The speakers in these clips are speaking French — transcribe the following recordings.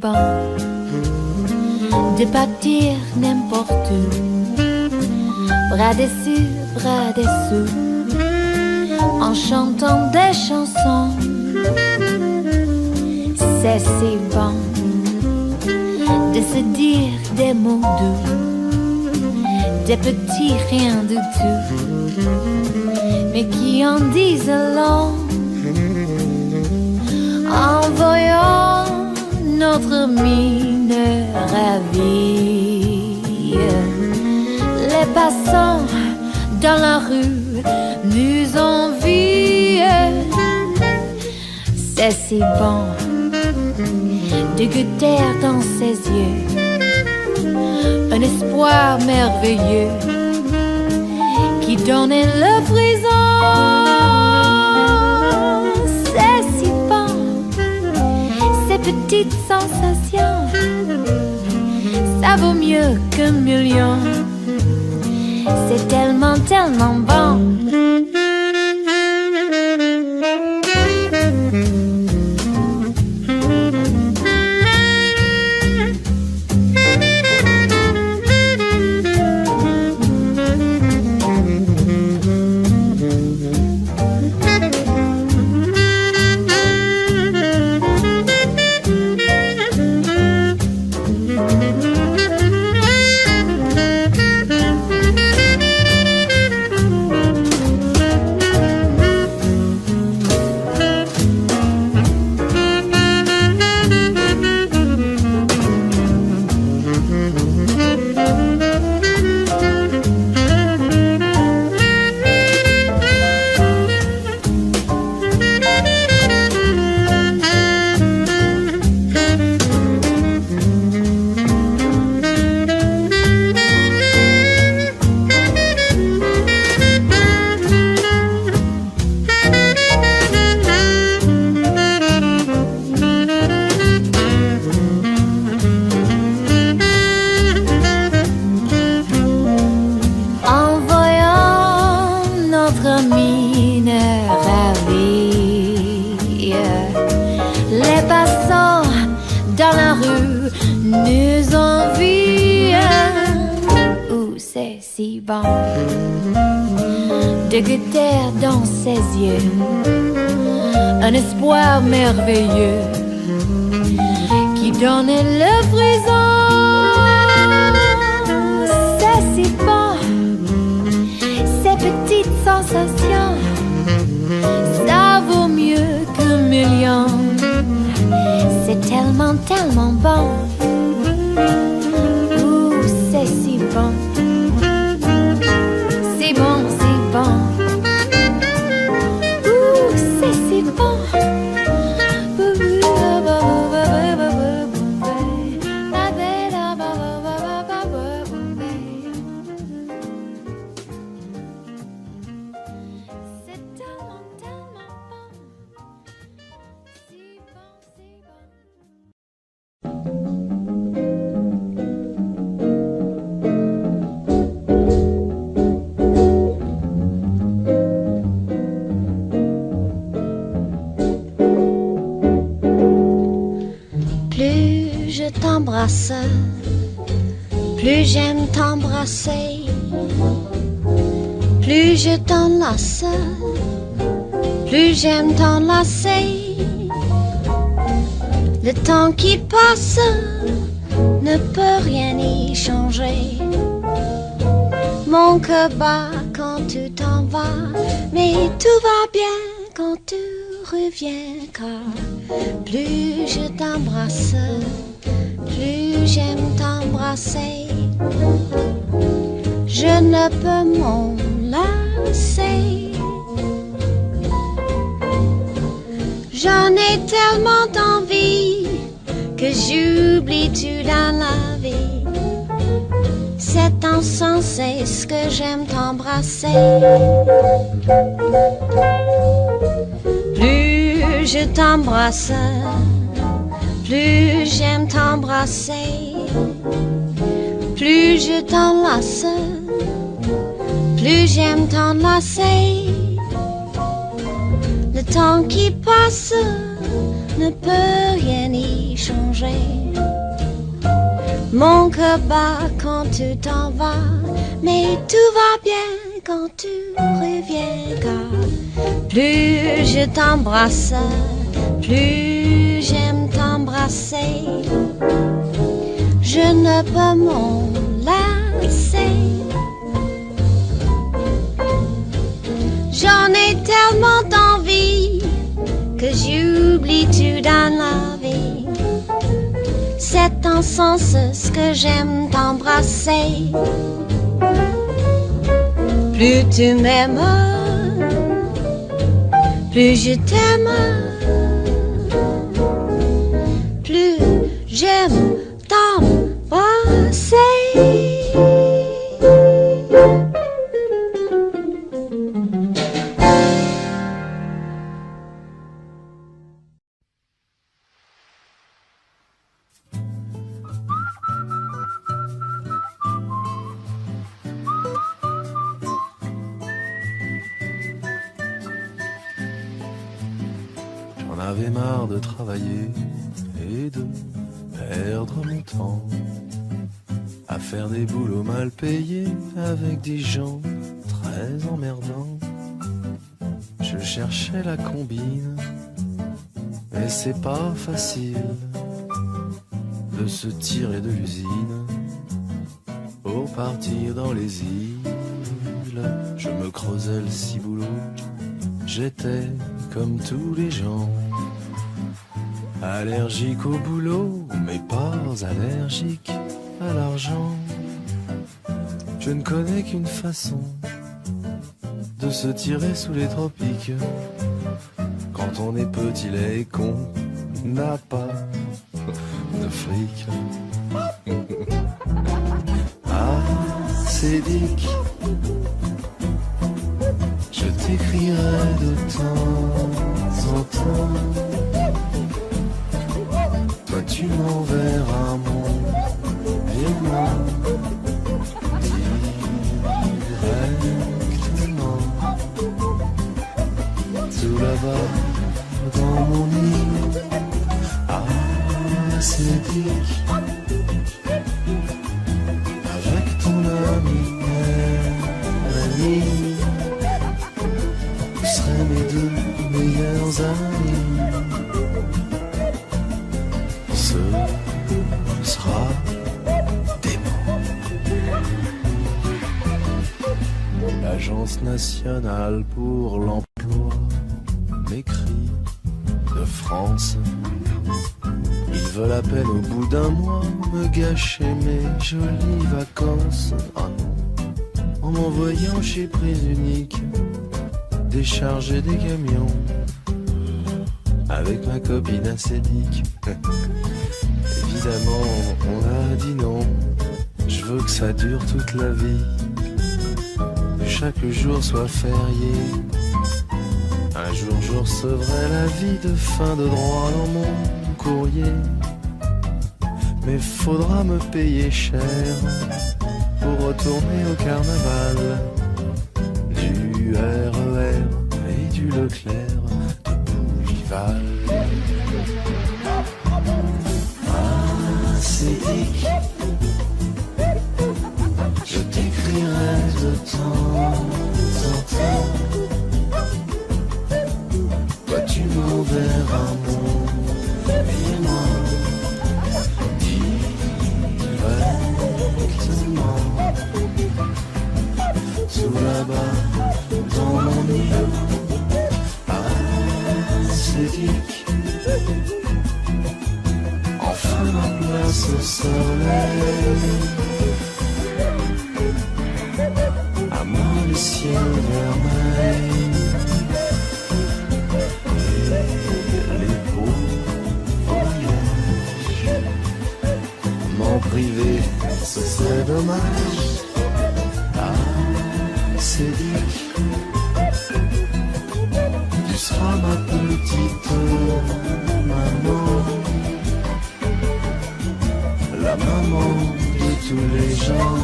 bon de partir n'importe où, bras dessus, bras dessous, en chantant des chansons. C'est si bon de se dire des mots doux, des petits riens du tout, mais qui en disent long. En voyant notre mine ravie, les passants dans la rue nous envient. C'est si bon de goûter dans ses yeux un espoir merveilleux qui donne le frisson. C'est si bon, ces petites sensations, ça vaut mieux qu'un million. C'est tellement, tellement bon. Les passants dans la rue nous envient. C'est si bon de goûter dans ses yeux un espoir merveilleux qui donne le frisson. C'est si bon, ces petites sensations, ça vaut mieux qu'un million. C'est tellement, tellement bon. C'est si bon. C'est bon, c'est bon. C'est si bon. Plus je t'embrasse, plus j'aime t'embrasser. Plus je t'enlace, plus j'aime t'enlacer. Le temps qui passe ne peut rien y changer. Mon cœur bat quand tu t'en vas, mais tout va bien quand tu reviens, car plus je t'embrasse, plus j'aime t'embrasser. Je ne peux m'en lasser. J'en ai tellement d'envie que j'oublie tout dans la vie. C'est insensé ce que j'aime t'embrasser. Plus je t'embrasse, plus j'aime t'embrasser. Plus je t'enlace, plus j'aime t'enlacer. Le temps qui passe ne peut rien y changer. Mon cœur bat quand tu t'en vas, mais tout va bien quand tu reviens. Car plus je t'embrasse, plus j'aime t'embrasser. Je ne peux m'en lasser. J'en ai tellement envie que j'oublie tout dans la vie. C'est en sens ce que j'aime t'embrasser. Plus tu m'aimes, plus je t'aime, plus j'aime t'embrasser. J'en avais marre de travailler et de perdre mon temps à faire des boulots mal payés avec des gens très emmerdants. Je cherchais la combine, mais c'est pas facile de se tirer de l'usine pour partir dans les îles. Je me creusais le ciboulot, j'étais comme tous les gens, allergique au boulot, mais pas allergique à l'argent. Je ne connais qu'une façon de se tirer sous les tropiques. Quand on est petit, laid et qu'on n'a pas de fric. Ah, c'est Dick, je t'écrirai de temps en temps. Toi tu m'enverras mon virement directement. Tout là-bas dans mon lit. Ah, c'est Dick, avec ton ami Mélanie. Vous serez mes deux meilleurs amis. Ce sera dément. L'Agence nationale pour l'emploi m'écrit de France. Ils veulent à peine au bout d'un mois me gâcher mes jolies vacances. Ah non, en m'envoyant chez Prise Unique décharger des camions avec ma copine acédique. Évidemment, on a dit non. Je veux que ça dure toute la vie, que chaque jour soit férié. Un jour je recevrai l'avis de fin de droit dans mon courrier. Mais faudra me payer cher pour retourner au carnaval. Du RER et du Leclerc de Bougival. Ah, c'est Dick, je t'écrirai de temps en temps. Toi tu m'enverras mon virement directement. Tout là-bas dans mon lit. Ah, c'est Dick, enfin ma place au soleil. À moi le ciel vermeil et les beaux voyages. M'en priver, ce serait dommage. Ah, c'est Dick, tu seras ma petite maman, la maman de tous les gens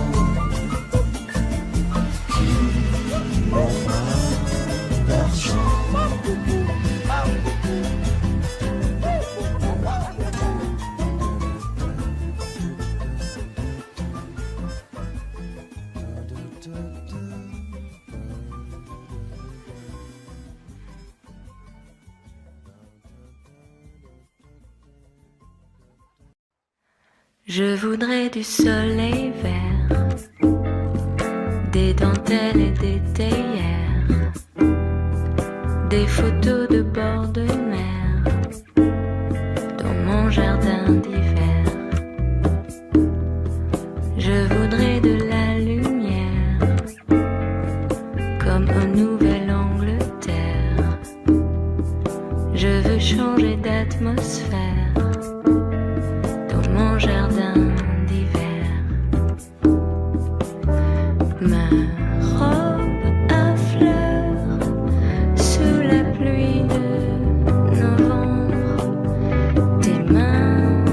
qui n'ont pas d'argent. Je voudrais du soleil vert, des dentelles et des théières, des photos de bord de mer dans mon jardin d'hiver. Je voudrais de la lumière comme en Nouvelle-Angleterre. Je veux changer d'atmosphère dans mon jardin d'hiver. Ma robe à fleurs sous la pluie de novembre. Tes mains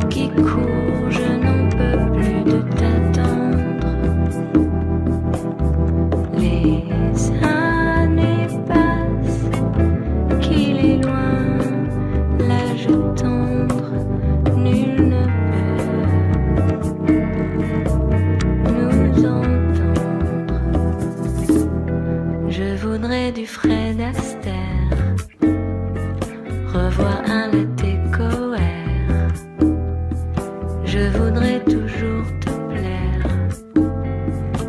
qui courent, je n'en peux plus de t'attendre. Les années passent, qu'il est loin l'âge tendre. Nul ne peut nous entendre. Je voudrais du Fred Astaire, revoir un latte coère. Je voudrais toujours te plaire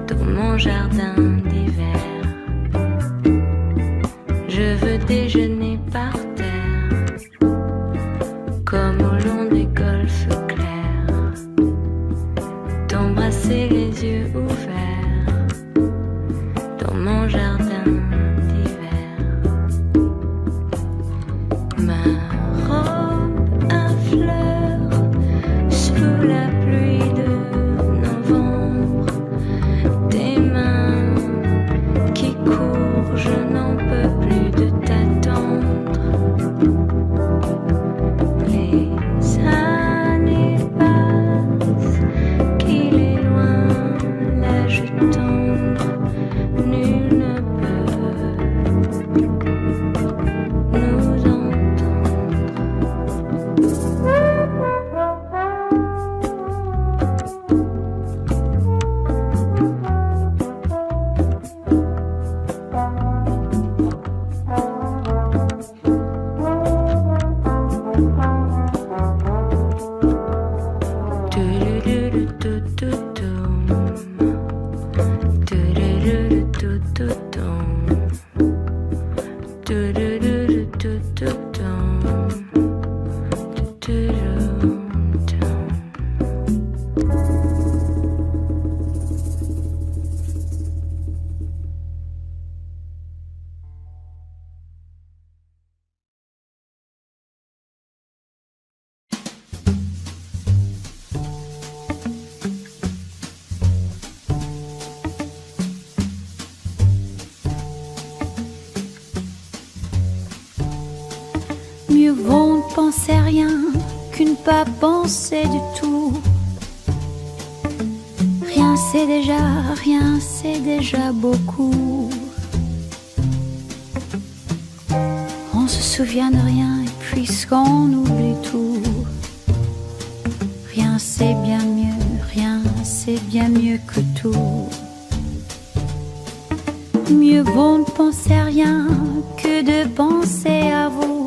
dans mon jardin d'hiver. Je veux déjeuner par terre comme au long des golfes clairs, t'embrasser les yeux ouverts dans mon jardin d'hiver. Ma robe à fleurs sous la pluie de novembre. Tes mains qui courent, je n'en peux plus de t'attendre. Les années passent, qu'il est loin l'âge tendre. Nul ne peut nous entendre. Mieux vaut ne penser rien qu'une pas penser du tout. Rien c'est déjà beaucoup. On se souvient de rien et puisqu'on oublie tout. Rien c'est bien mieux que tout. Mieux vaut ne penser rien que de penser à vous.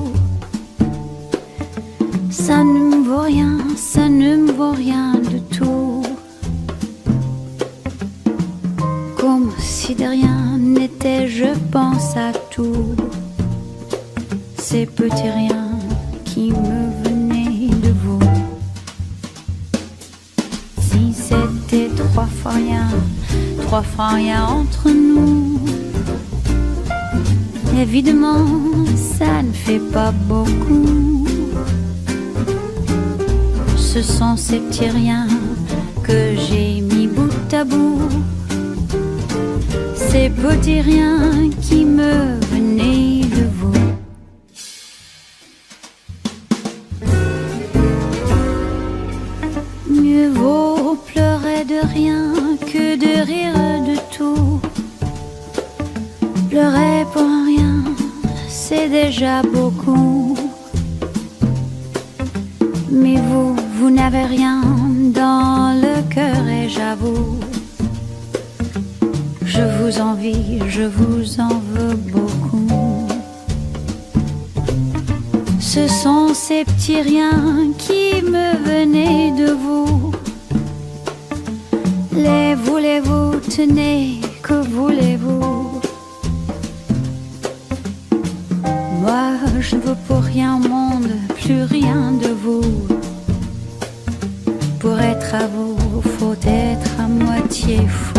Ça ne me vaut rien de tout. Comme si de rien n'était, je pense à tout. Ces petits riens qui me venaient de vous. Si c'était trois fois rien entre nous. Évidemment, ça ne fait pas beaucoup. Ce sont ces petits riens que j'ai mis bout à bout. Ces petits riens qui me venaient de vous. Mieux vaut pleurer de rien que de rire de tout. Pleurer pour rien, c'est déjà beaucoup. Mais vous n'avez rien dans le cœur et j'avoue, je vous envie, je vous en veux beaucoup. Ce sont ces petits riens qui me venaient de vous. Les voulez-vous, tenez, que voulez-vous? Moi, je ne veux pour rien au monde, plus rien de vous. Pour être à vous, faut être à moitié fou.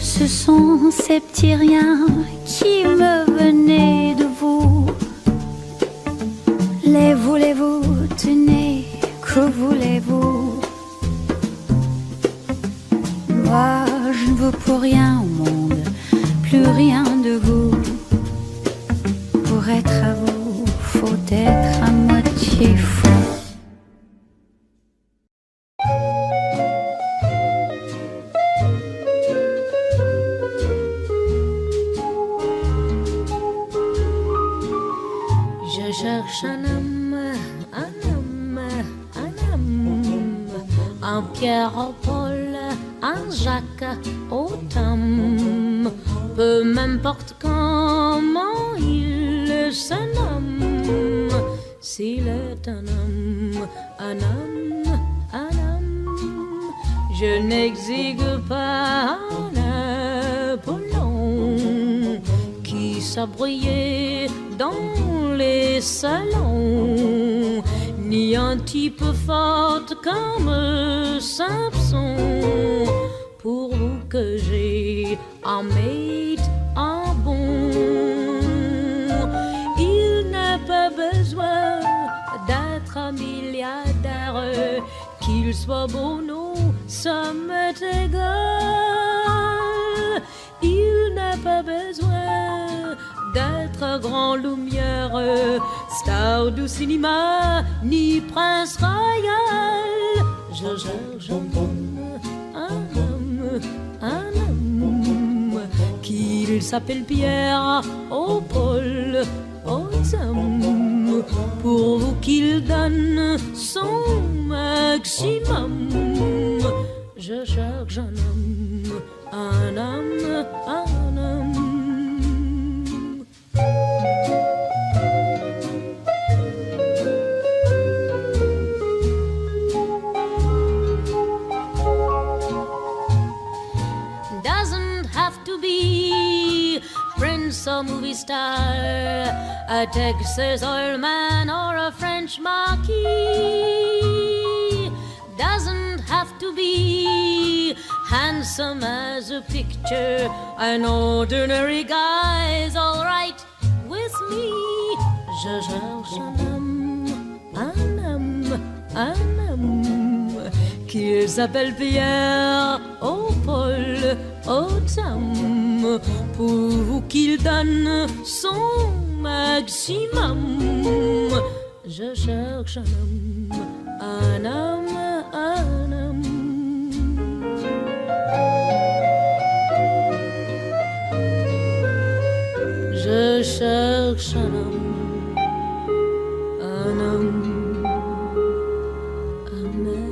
Ce sont ces petits riens qui me venaient de vous. Les voulez-vous, tenez, que voulez-vous? Moi, je ne veux pour rien au monde, plus rien de vous. Pour être à vous, faut être à moitié fou. Je cherche un homme, un homme, un homme, un Pierre au Paul, un Jacques au Tom, peu m'importe comment il se nomme, s'il est un homme, un homme, un homme, je n'exigue pas un Apollon qui s'abreuillait dans les salons, ni un type fort comme Samson. Pour vous que j'ai un mate, un bon, il n'a pas besoin d'être un milliardaire, qu'il soit beau, non, ça m'est égal. Il n'a pas besoin d'être grand lumière, star du cinéma, ni prince royal. Je cherche un homme, qu'il s'appelle Pierre au Paul, au Tom, pour vous qu'il donne son maximum. Je cherche un homme, un homme, un homme. Doesn't have to be Prince or movie star, a Texas oil man or a French marquis. Doesn't have to be handsome as a picture, an ordinary guy's all right with me. Je cherche un homme, un homme, un homme, qu'il s'appelle Pierre au Paul, au Tom, pour vous qu'il donne son maximum. Je cherche un homme, un homme, un homme. Je cherche un homme, un homme, un homme.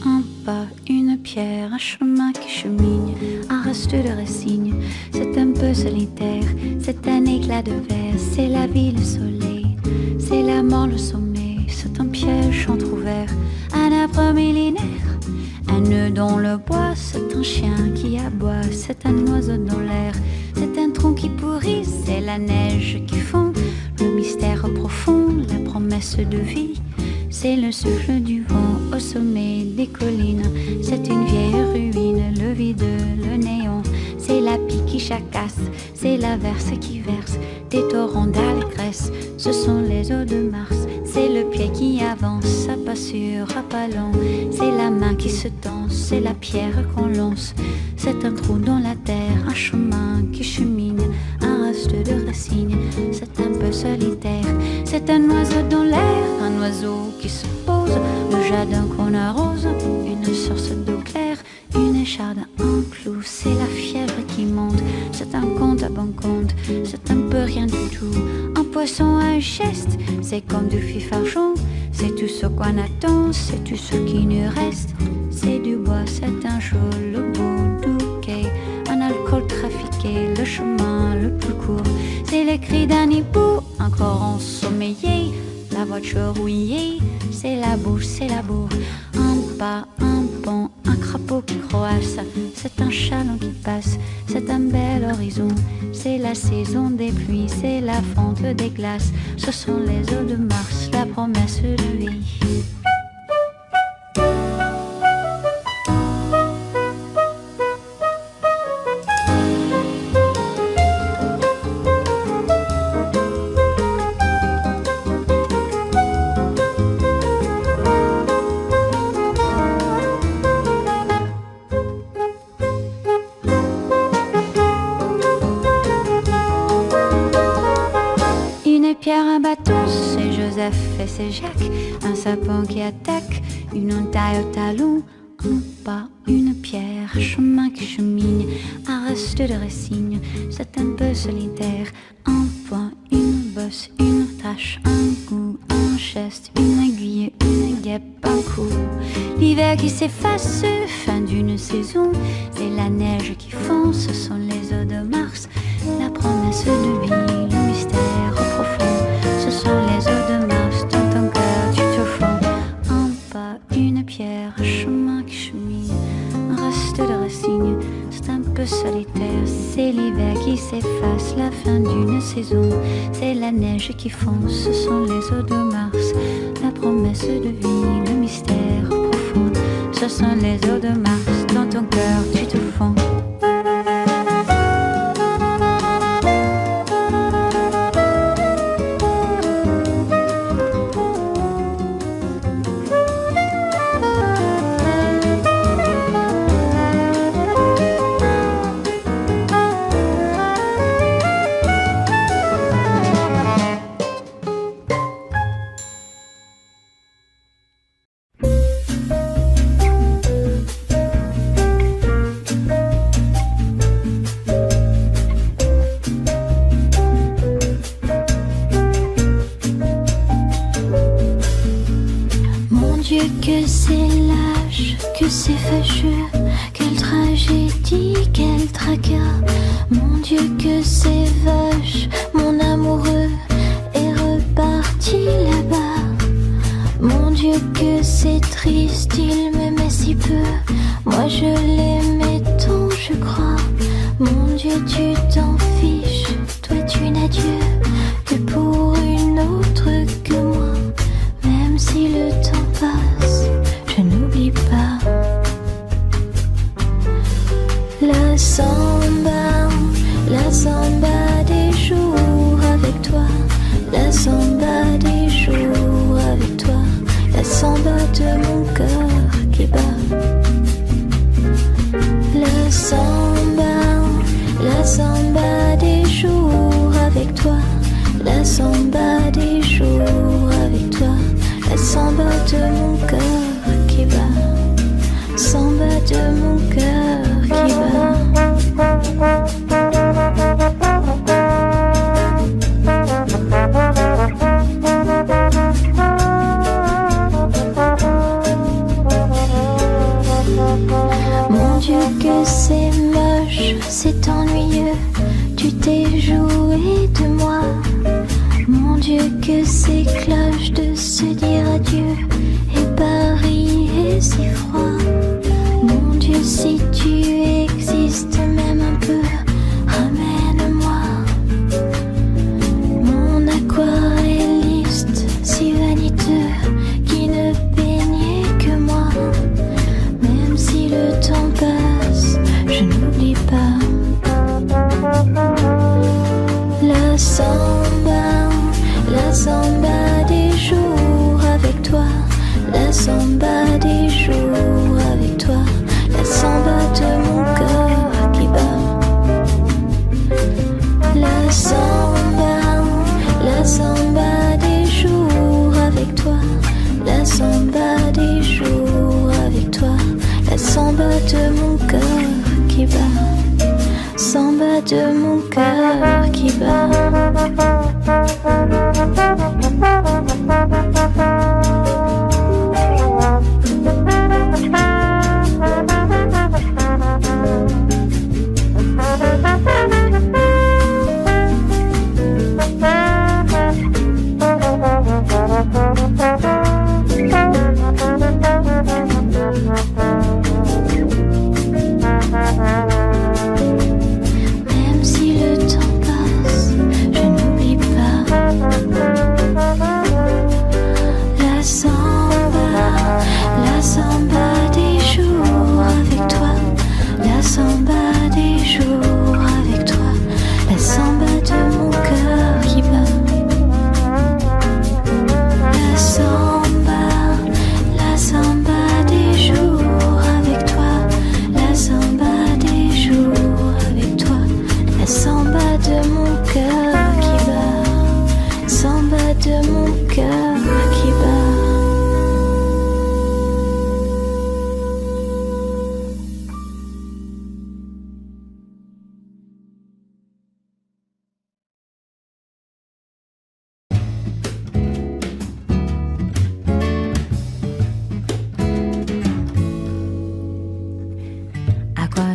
Un pas, une pierre, un chemin qui chemine, un reste de racines. C'est un peu solitaire, c'est un éclat de verre, c'est la vie, le soleil, c'est la mort, le sommet. C'est un piège entrouvert, un arbre millénaire, un nœud dans le bois. C'est un chien qui aboie, c'est un oiseau dans l'air, c'est un tronc qui pourrit, c'est la neige qui fond. Le mystère profond, la promesse de vie, c'est le souffle du vent au sommet des collines. C'est une vieille ruine, le vide, le néant. C'est la pie qui jacasse, c'est l'averse qui verse des torrents d'allégresse. Ce sont les eaux de Mars, c'est le pied qui avance, ça passe sur un pas long. C'est la main qui se tend, c'est la pierre qu'on lance. C'est un trou dans la terre, un chemin qui chemine, un reste de racines. C'est un peu solitaire, c'est un oiseau dans l'air, un oiseau qui se pose, le jardin qu'on arrose, une source d'eau claire, une écharde, un clou. C'est la fièvre qui monte, c'est un compte à bon compte, c'est un peu rien du tout. Un poisson, un geste, c'est comme du fifarchon. C'est tout ce qu'on attend, c'est tout ce qui nous reste. C'est du bois, c'est un jour le bout du quai, un alcool trafiqué, le chemin le plus court. C'est les cris d'un hibou, encore ensommeillé, la voiture rouillée. C'est la bouche, c'est la bourre, un pas, un pont, un crapaud qui croasse. C'est un chaland qui passe, c'est un bel horizon. C'est la saison des pluies, c'est la fonte des glaces. Ce sont les eaux de Mars, la promesse de vie. Un bateau, c'est Joseph et c'est Jacques. Un sapin qui attaque, une entaille au talon. Un pas, une pierre, un chemin qui chemine, un reste de racines. C'est un peu solitaire, un point, une bosse, une tache, un goût, un geste, une aiguille, une guêpe, un coup. L'hiver qui s'efface, fin d'une saison. C'est la neige qui fond, ce sont les eaux de Mars. La promesse de vie, le mystère profond. Ce sont les eaux de Mars, dans ton cœur tu te fonds. Un pas, une pierre, un chemin qui chemine, un reste de racines. C'est un peu solitaire, c'est l'hiver qui s'efface, la fin d'une saison. C'est la neige qui fond, ce sont les eaux de Mars. La promesse de vie, le mystère profond. Ce sont les eaux de Mars, dans ton cœur tu te fonds. Que c'est lâche, que c'est fâcheux, quelle tragédie, quel tracas. Mon Dieu que c'est vache, mon amoureux est reparti là-bas. Mon Dieu que c'est triste, il m'aimait si peu, moi je l'aimais tant je crois. Mon Dieu tu t'en fiches, toi tu n'as Dieu que pour une autre que moi. Même si le temps passe, je n'oublie pas la samba des jours avec toi, la samba des jours avec toi, la samba de mon cœur qui bat.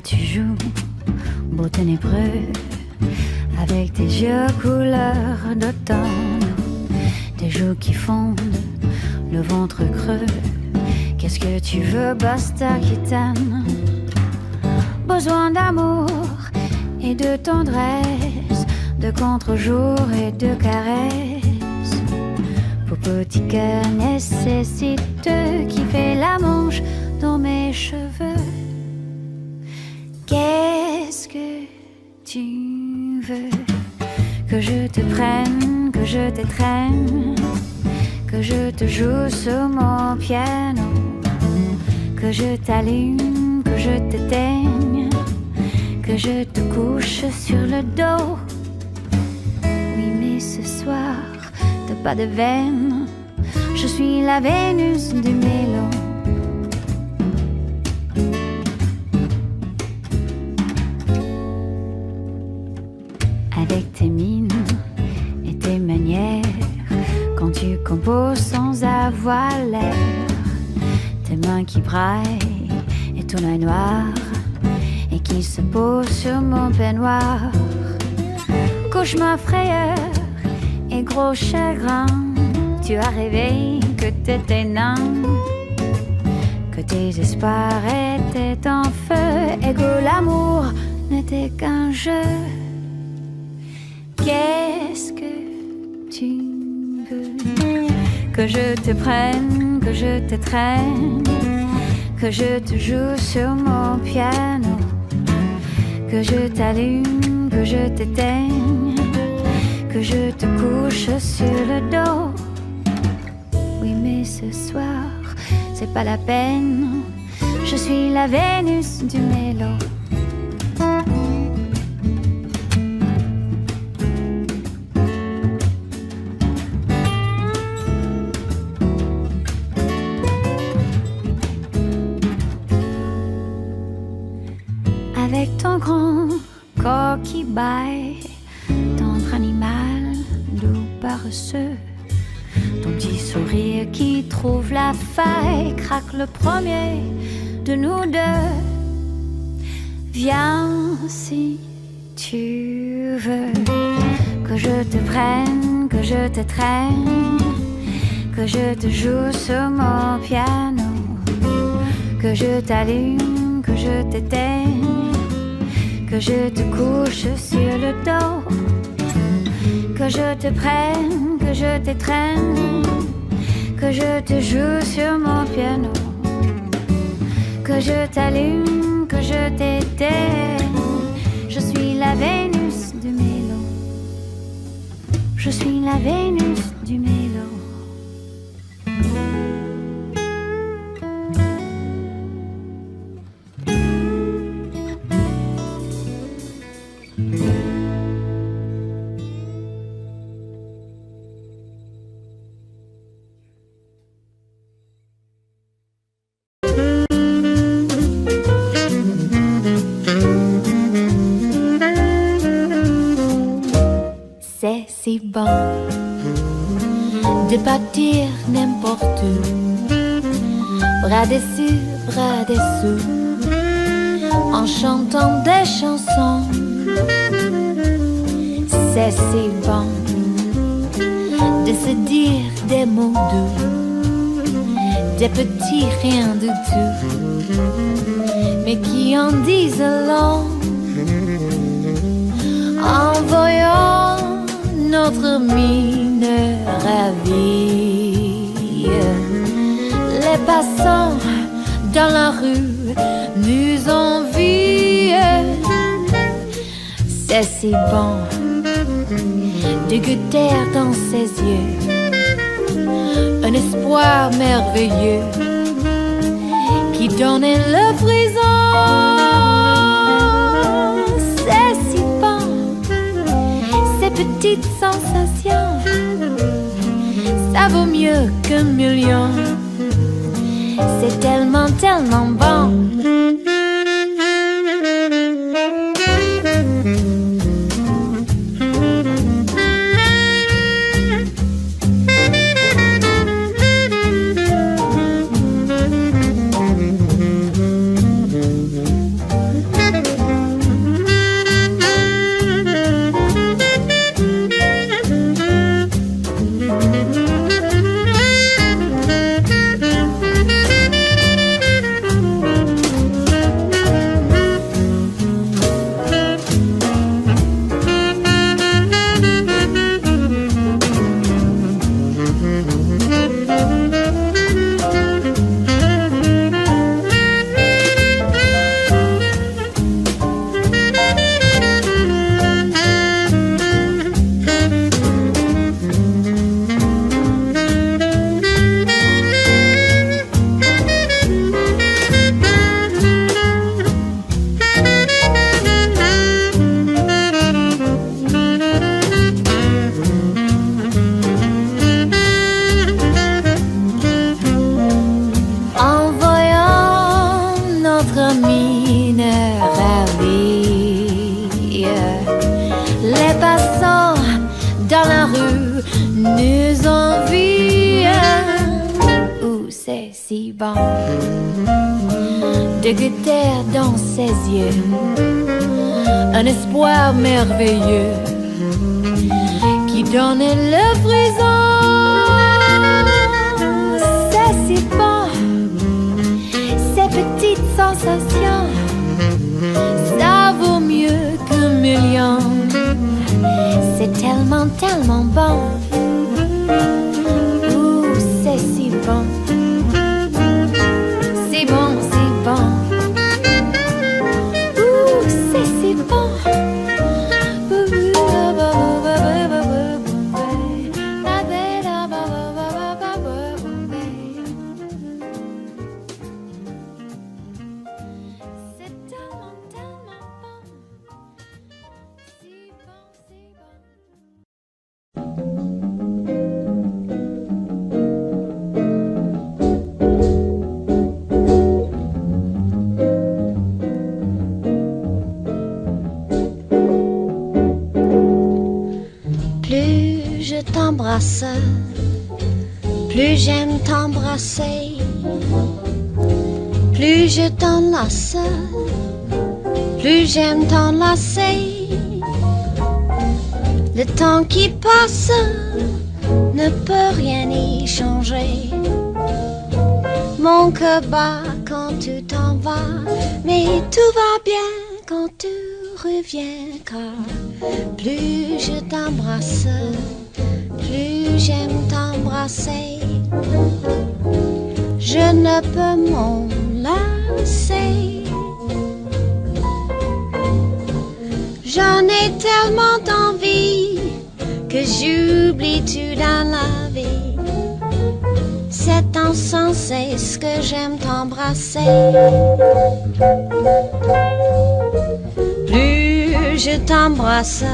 tu joues, beau ténébreux, avec tes yeux couleur d'automne, tes joues qui fondent, le ventre creux. Qu'est-ce que tu veux, basta qui t'aime? Besoin d'amour et de tendresse, de contre-jour et de caresses. Pour petit cœur nécessiteux qui fait la manche dans mes cheveux. Qu'est-ce que tu veux? Que je te prenne, que je t'étreigne, que je te joue sur mon piano, que je t'allume, que je t'éteigne, que je te couche sur le dos. Oui, mais ce soir, t'as pas de veine, je suis la Vénus du mélo. Avec tes mines et tes manières, quand tu composes sans avoir l'air, tes mains qui braillent et ton œil noir, et qui se pose sur mon peignoir. Cauchemar, frayeur et gros chagrin, tu as rêvé que t'étais nain, que tes espoirs étaient en feu, et que l'amour n'était qu'un jeu. Qu'est-ce que tu veux? Que je te prenne, que je t'étreigne, que je te joue sur mon piano, que je t'allume, que je t'éteigne, que je te couche sur le dos. Oui, mais ce soir, c'est pas la peine, je suis la Vénus du mélo. Avec ton grand corps qui baille, tendre animal, doux paresseux, ton petit sourire qui trouve la faille, craque le premier de nous deux. Viens si tu veux, que je te prenne, que je te traîne, que je te joue sur mon piano, que je t'allume, que je t'éteigne, que je te couche sur le dos, que je te prenne, que je t'étreigne, que je te joue sur mon piano, que je t'allume, que je t'éteigne. Je suis la Vénus du mélo. Je suis la Vénus du mélo. C'est si bon de partir n'importe où, bras dessus, bras dessous, en chantant des chansons. C'est si bon de se dire des mots doux, des petits riens du tout, mais qui en disent long. En voyant notre mine ravie, les passants dans la rue nous envient. C'est si bon de goûter dans ses yeux un espoir merveilleux qui donne le frisson. C'est si bon, ces petites sensations, ça vaut mieux qu'un million. C'est tellement, tellement bon. si bon de goûter dans ses yeux un espoir merveilleux qui donne le frisson. C'est si bon, ces petites sensations, ça vaut mieux qu'un million. C'est tellement, tellement bon. Ouh, c'est si bon. C'est bon, c'est bon. Ouh, c'est si bon. Plus je t'embrasse, plus j'aime t'embrasser. Plus je t'enlace, plus j'aime t'enlacer. Le temps qui passe ne peut rien y changer. Mon cœur bat quand tu t'en vas, mais tout va bien quand tu reviens, car plus je t'embrasse, plus j'aime t'embrasser. Je ne peux m'en lasser. J'en ai tellement d'envie que j'oublie tout dans la vie. C'est insensé ce que j'aime t'embrasser. Plus je t'embrasse,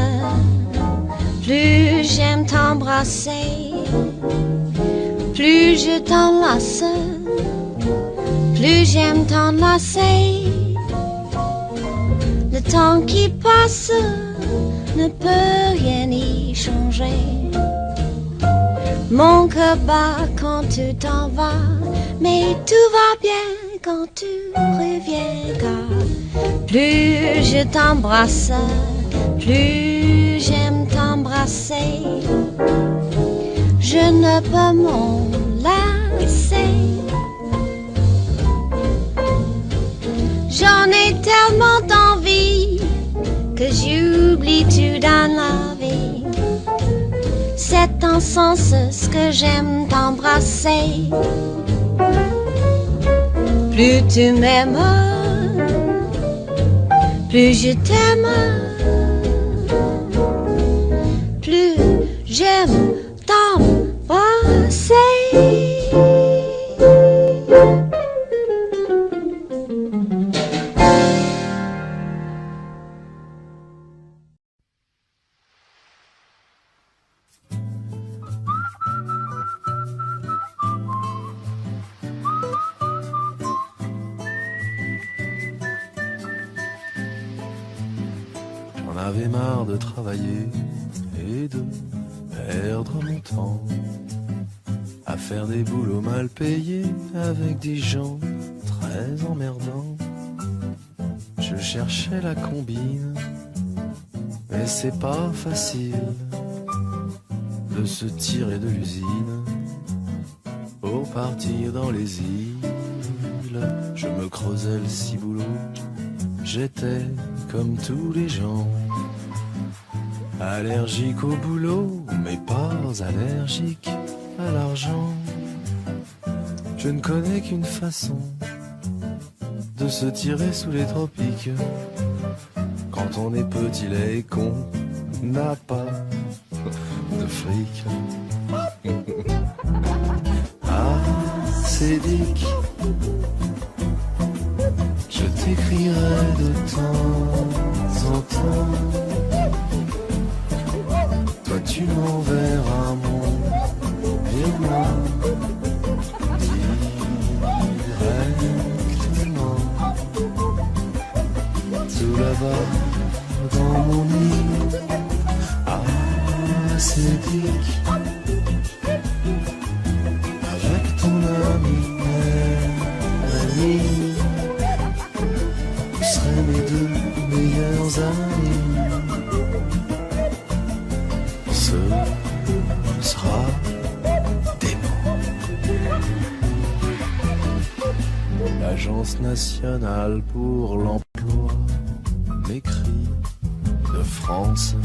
plus j'aime t'embrasser. Plus je t'enlace, plus j'aime t'enlacer. Le temps qui passe ne peut rien y changer. Mon cœur bat quand tu t'en vas, mais tout va bien quand tu reviens, car plus je t'embrasse, plus j'aime t'embrasser. Je ne peux m'en lasser. J'en ai tellement d'envie que j'oublie tout dans la vie. C'est en sens ce que j'aime t'embrasser. Plus tu m'aimes, plus je t'aime. Plus j'aime t'embrasser. J'en avais marre de travailler et de perdre mon temps à faire des boulots mal payés avec des gens très emmerdants. Je cherchais la combine, mais c'est pas facile de se tirer de l'usine pour partir dans les îles. Je me creusais le ciboulot, j'étais comme tous les gens, allergique au boulot, mais pas allergique à l'argent. Je ne connais qu'une façon de se tirer sous les tropiques. Quand on est petit, laid et qu'on n'a pas de fric. Ah, c'est Dick, je t'écrirai de temps en temps. Toi tu m'enverras mon virement directement. Tout là-bas dans mon lit. Ah, c'est Dick, avec ton ami l'Agence nationale pour l'emploi m'écrit de France.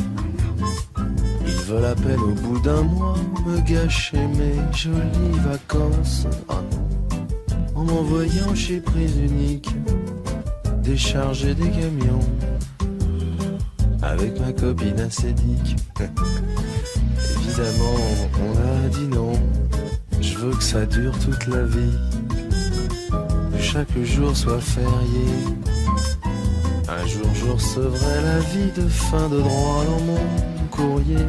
Ils veulent à peine au bout d'un mois me gâcher mes jolies vacances. Ah non, en m'envoyant chez Prise Unique décharger des camions avec ma copine acédique. Évidemment, on a dit non. Je veux que ça dure toute la vie, que chaque jour soit férié. Un jour je recevrai l'avis de fin de droit dans mon courrier.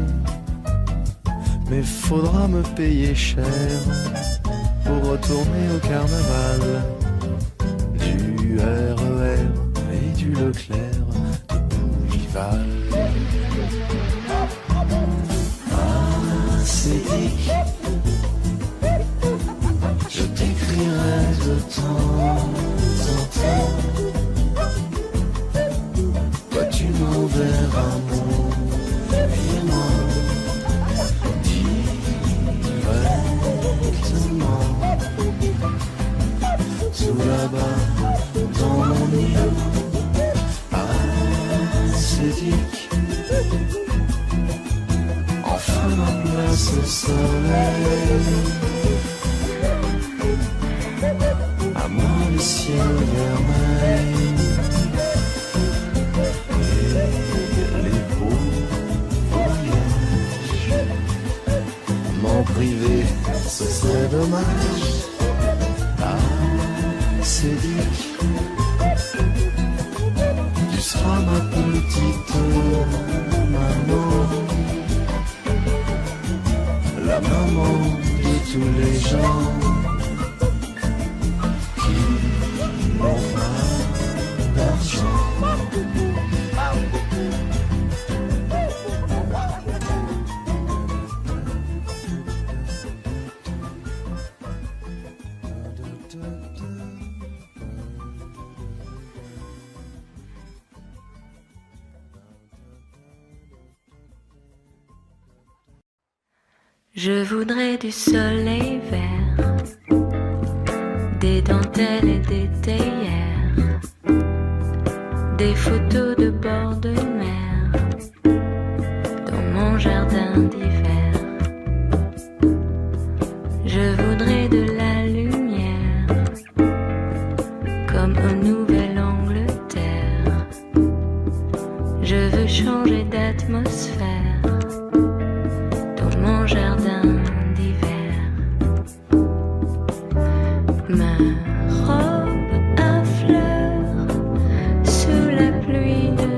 Mais faudra me payer cher pour retourner au carnaval. Du RER et du Leclerc de Bougival. Acédique, je t'écrirai de temps en temps. Toi tu m'enverras mon virement directement tout là-bas dans mon îlot acédique. Enfin ma place au soleil, à moi le ciel vermeil et les beaux voyages. M'en priver, ce serait dommage. Acédique, tu seras ma petite maman, la maman de tous les gens qui n'ont pas d'argent. Je voudrais du soleil vert, des dentelles et des théières, des photos de bord de mer dans mon jardin d'hiver. Je voudrais de la lumière comme au Nouvelle-Angleterre. Je veux changer d'atmosphère dans mon jardin d'hiver. Ma robe à fleurs sous la pluie de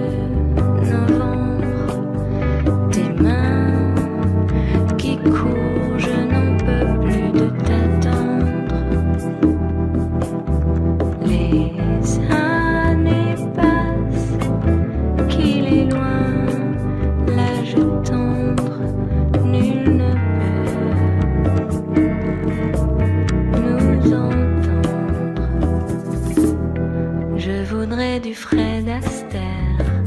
novembre. Tes mains qui courent, je n'en peux plus de t'attendre. Les années passent, qu'il est loin l'âge tendre. Nul ne peut nous entendre. Je voudrais du Fred Astaire,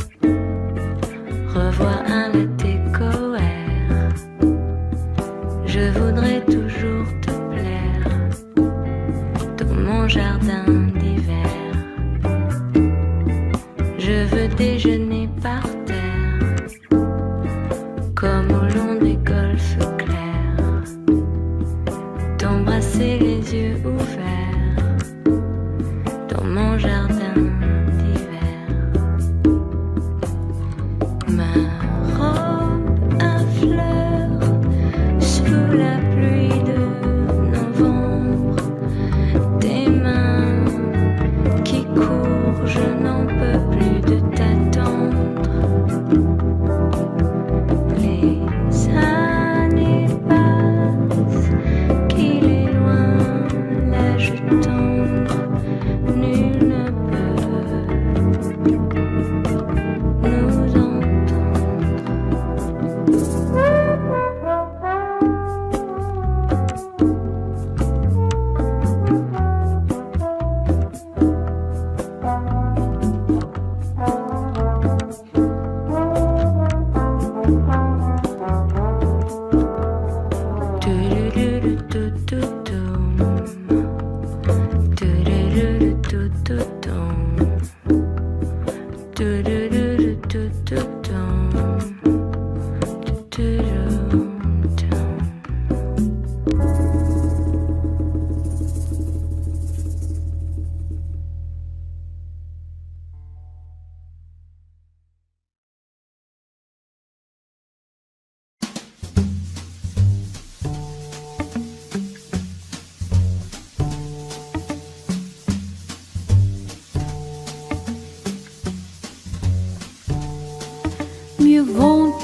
revoir un latte coère. Je voudrais toujours te plaire dans mon jardin d'hiver. Je veux déjeuner par terre comme au long des golfes clairs, t'embrasser les yeux ouverts dans mon jardin d'hiver. Ma robe à fleurs sous la pluie de novembre. Tes mains qui courent, je n'en peux plus de t'attendre. Les années passent, qu'il est loin l'âge tendre. Nul ne peut nous entendre. Tu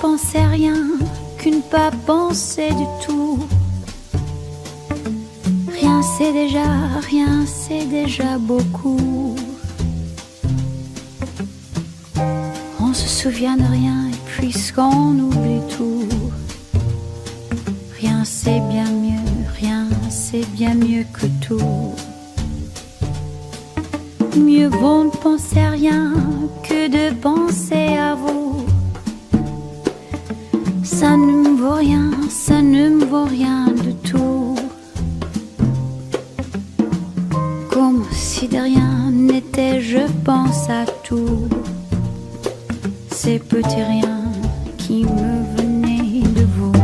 penser rien, qu'une pas penser du tout. Rien c'est déjà beaucoup. On se souvient de rien et puisqu'on oublie tout. Rien c'est bien mieux que tout. Mieux vaut ne penser à rien que de penser à vous. Ça ne me vaut rien du tout. Comme si de rien n'était, je pense à tout. Ces petits riens qui me venaient de vous.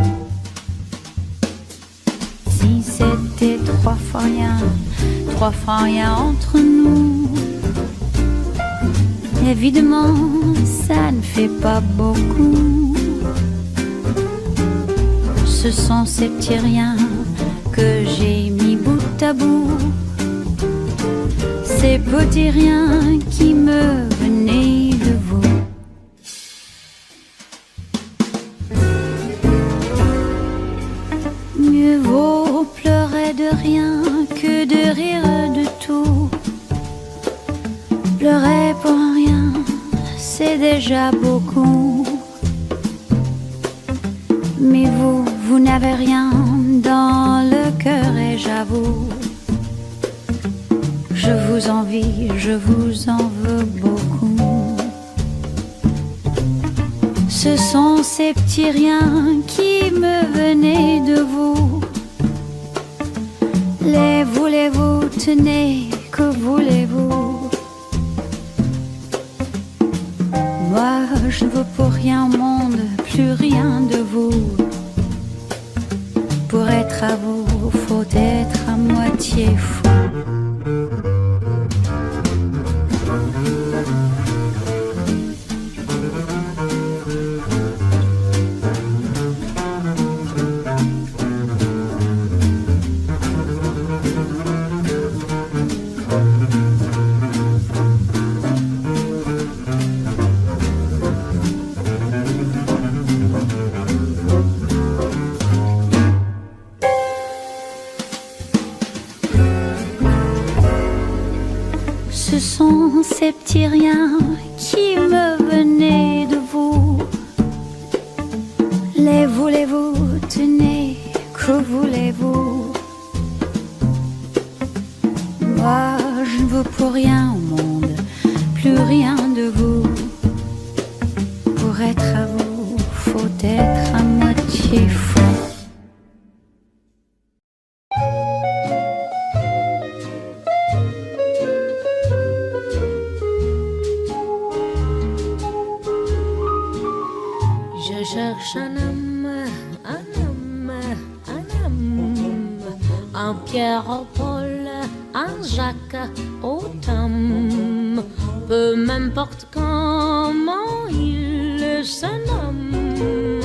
Si c'était trois fois rien entre nous. Évidemment, ça ne fait pas beaucoup. Ce sont ces petits riens que j'ai mis bout à bout. Ces petits riens qui me venaient de vous. Mieux vaut pleurer de rien que de rire de tout. Pleurer pour rien, c'est déjà beaucoup. Mais vous n'avez rien dans le cœur et j'avoue, je vous envie, je vous en veux beaucoup. Ce sont ces petits riens qui me venaient de vous. Les voulez-vous, tenez, que voulez-vous? Moi, je ne veux pour rien au monde, plus rien de vous. Pour être à vous, faut être à moitié fou. Ce sont ces petits riens qui me venaient de vous. Les voulez-vous, tenez, que voulez-vous? Moi, je ne veux pour rien au monde, plus rien de vous. Pour être à vous, faut être à moitié fou. Je cherche un homme, un Pierre au Paul, un Jacques au Tom. Peu m'importe comment il se nomme,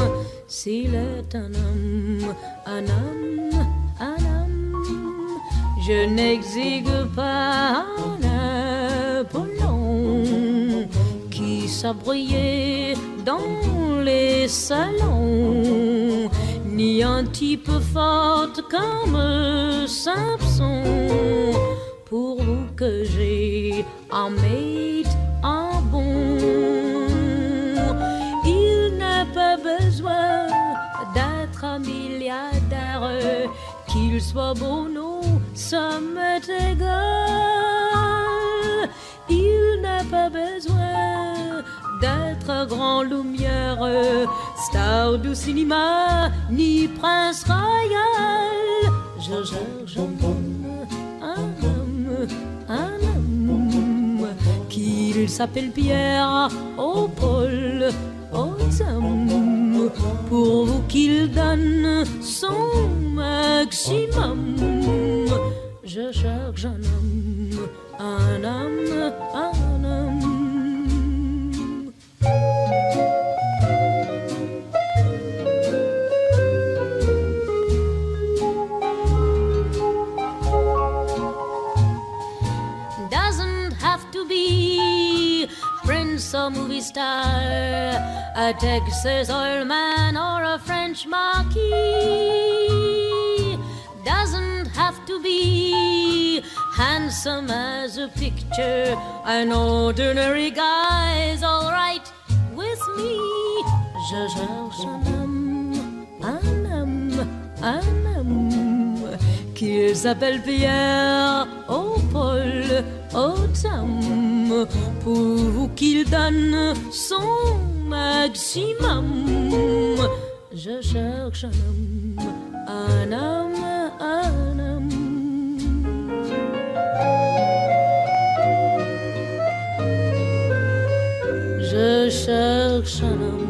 s'il est un homme, un homme, un homme. Je n'exigue pas un Apollon qui s'abreuillait dans les salons, ni un type fort comme Samson. Pour vous que j'ai un mate, un bon. Il n'a pas besoin d'être un milliardaire, qu'il soit beau, non, ça m'est égal. Il n'a pas besoin d'être grand lumière, star du cinéma, ni prince royal. Je cherche un homme, qu'il s'appelle Pierre au Paul, au Tom, pour vous qu'il donne son maximum. Je cherche un homme, un homme, un homme. some movie star, a Texas oil man or a French marquis. Doesn't have to be handsome as a picture. An ordinary guy's alright with me. Je cherche un homme qu'ils appellent Pierre, oh Paul, oh Tom, pour qu'il donne son maximum. Je cherche un homme. Je cherche un homme.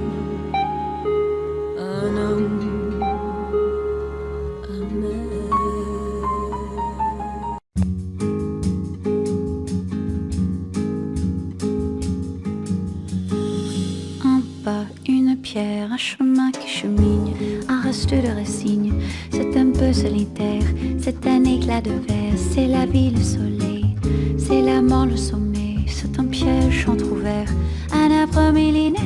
Un chemin qui chemine, un reste de racines. C'est un peu solitaire, c'est un éclat de verre. C'est la vie le soleil, c'est la mort le sommet. C'est un piège entrouvert, un arbre millénaire.